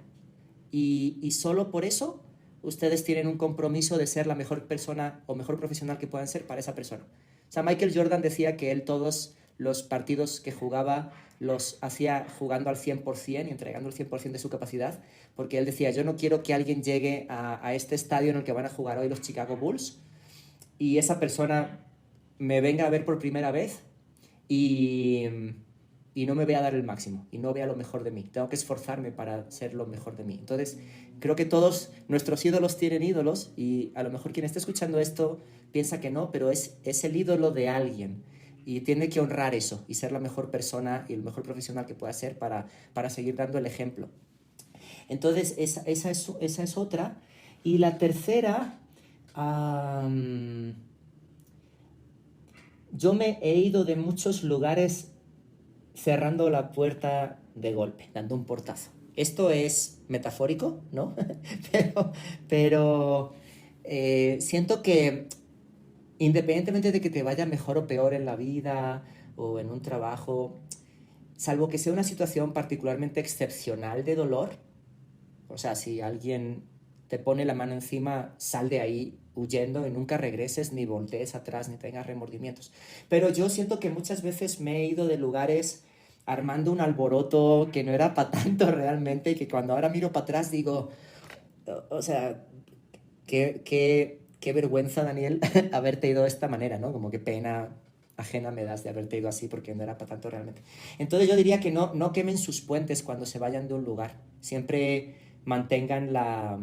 Y solo por eso ustedes tienen un compromiso de ser la mejor persona o mejor profesional que puedan ser para esa persona. O sea, Michael Jordan decía que él todos los partidos que jugaba los hacía jugando al 100% y entregando el 100% de su capacidad, porque él decía, yo no quiero que alguien llegue a este estadio en el que van a jugar hoy los Chicago Bulls y esa persona me venga a ver por primera vez y no me vea a dar el máximo y no vea lo mejor de mí. Tengo que esforzarme para ser lo mejor de mí. Entonces, creo que todos nuestros ídolos tienen ídolos y a lo mejor quien esté escuchando esto piensa que no, pero es el ídolo de alguien y tiene que honrar eso y ser la mejor persona y el mejor profesional que pueda ser para seguir dando el ejemplo. Entonces, esa es otra. Y la tercera, yo me he ido de muchos lugares cerrando la puerta de golpe, dando un portazo. Esto es metafórico, ¿no? pero siento que independientemente de que te vaya mejor o peor en la vida o en un trabajo, salvo que sea una situación particularmente excepcional de dolor, o sea, si alguien te pone la mano encima, sal de ahí huyendo y nunca regreses, ni voltees atrás, ni tengas remordimientos. Pero yo siento que muchas veces me he ido de lugares armando un alboroto que no era para tanto realmente y que cuando ahora miro para atrás digo, o sea, qué vergüenza, Daniel, haberte ido de esta manera, ¿no? Como qué pena ajena me das de haberte ido así porque no era para tanto realmente. Entonces yo diría que no quemen sus puentes cuando se vayan de un lugar. Siempre mantengan las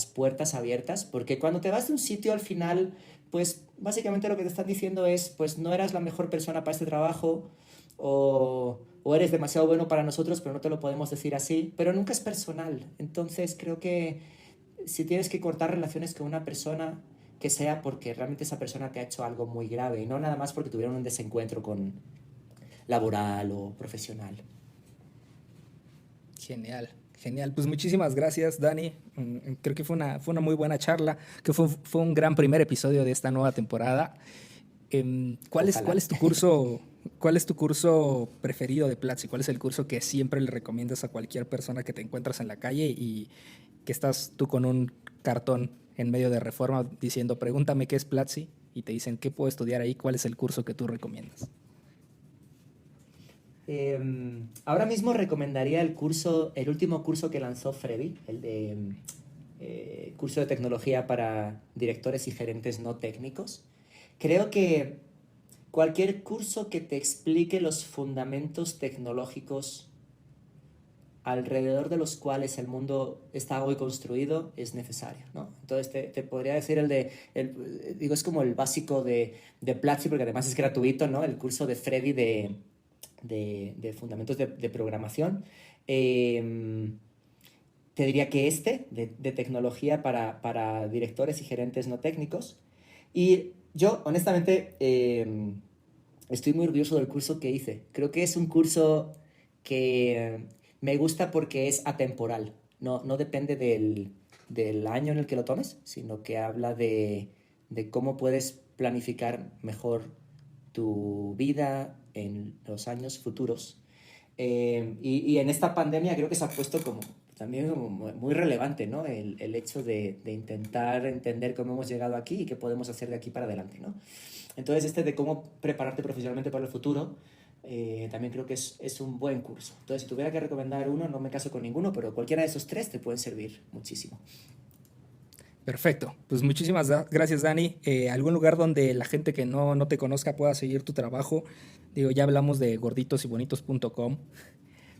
puertas abiertas, porque cuando te vas de un sitio al final, pues básicamente lo que te están diciendo es, pues no eras la mejor persona para este trabajo o eres demasiado bueno para nosotros, pero no te lo podemos decir así, pero nunca es personal. Entonces creo que si tienes que cortar relaciones con una persona, que sea porque realmente esa persona te ha hecho algo muy grave y no nada más porque tuvieron un desencuentro con laboral o profesional. Genial. Genial, pues muchísimas gracias, Dani. Creo que fue una muy buena charla, que fue un gran primer episodio de esta nueva temporada. ¿Cuál es tu curso preferido de Platzi? ¿Cuál es el curso que siempre le recomiendas a cualquier persona que te encuentras en la calle y que estás tú con un cartón en medio de Reforma diciendo, pregúntame qué es Platzi? Y te dicen, ¿qué puedo estudiar ahí? ¿Cuál es el curso que tú recomiendas? Ahora mismo recomendaría el último curso que lanzó Freddy, el de curso de tecnología para directores y gerentes no técnicos. Creo que cualquier curso que te explique los fundamentos tecnológicos alrededor de los cuales el mundo está hoy construido es necesario, ¿no? Entonces te podría decir digo, es como el básico de Platzi, porque además es gratuito, ¿no? El curso de Freddy de fundamentos de programación. Te diría que de tecnología para directores y gerentes no técnicos. Y yo, honestamente, estoy muy orgulloso del curso que hice. Creo que es un curso que me gusta porque es atemporal. No depende del año en el que lo tomes, sino que habla de cómo puedes planificar mejor tu vida en los años futuros. Y en esta pandemia creo que se ha puesto también muy relevante, ¿no? El hecho de intentar entender cómo hemos llegado aquí y qué podemos hacer de aquí para adelante, ¿no? Entonces de cómo prepararte profesionalmente para el futuro, también creo que es un buen curso. Entonces si tuviera que recomendar uno, no me caso con ninguno, pero cualquiera de esos tres te pueden servir muchísimo. Perfecto, pues muchísimas gracias, Dani. ¿Algún lugar donde la gente que no te conozca pueda seguir tu trabajo? Digo, ya hablamos de gorditosybonitos.com,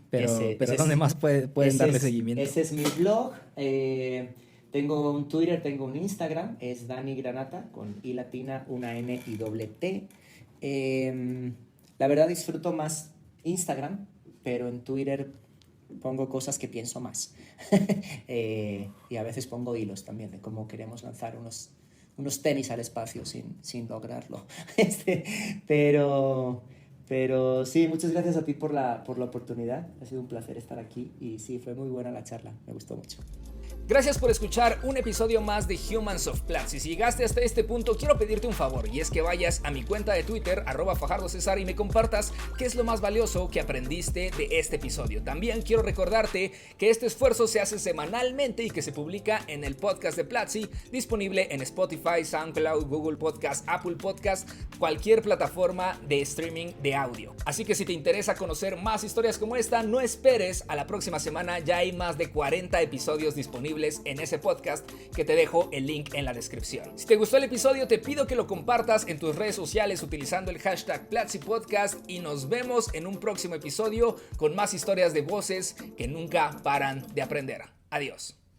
pero ¿dónde más pueden darle seguimiento? Ese es mi blog. Tengo un Twitter, tengo un Instagram, es Dani Granata, con I latina, una N y doble T. La verdad disfruto más Instagram, pero en Twitter pongo cosas que pienso más. Y a veces pongo hilos también de cómo queremos lanzar unos tenis al espacio sin lograrlo. Pero sí, muchas gracias a ti por la oportunidad. Ha sido un placer estar aquí y sí, fue muy buena la charla. Me gustó mucho. Gracias por escuchar un episodio más de Humans of Platzi. Si llegaste hasta este punto, quiero pedirte un favor, y es que vayas a mi cuenta de Twitter, @FajardoCesar, y me compartas qué es lo más valioso que aprendiste de este episodio. También quiero recordarte que este esfuerzo se hace semanalmente y que se publica en el podcast de Platzi, disponible en Spotify, SoundCloud, Google Podcast, Apple Podcast, cualquier plataforma de streaming de audio. Así que si te interesa conocer más historias como esta, no esperes a la próxima semana. Ya hay más de 40 episodios disponibles en ese podcast, que te dejo el link en la descripción. Si te gustó el episodio, te pido que lo compartas en tus redes sociales utilizando el hashtag PlatziPodcast, y nos vemos en un próximo episodio con más historias de voces que nunca paran de aprender. Adiós.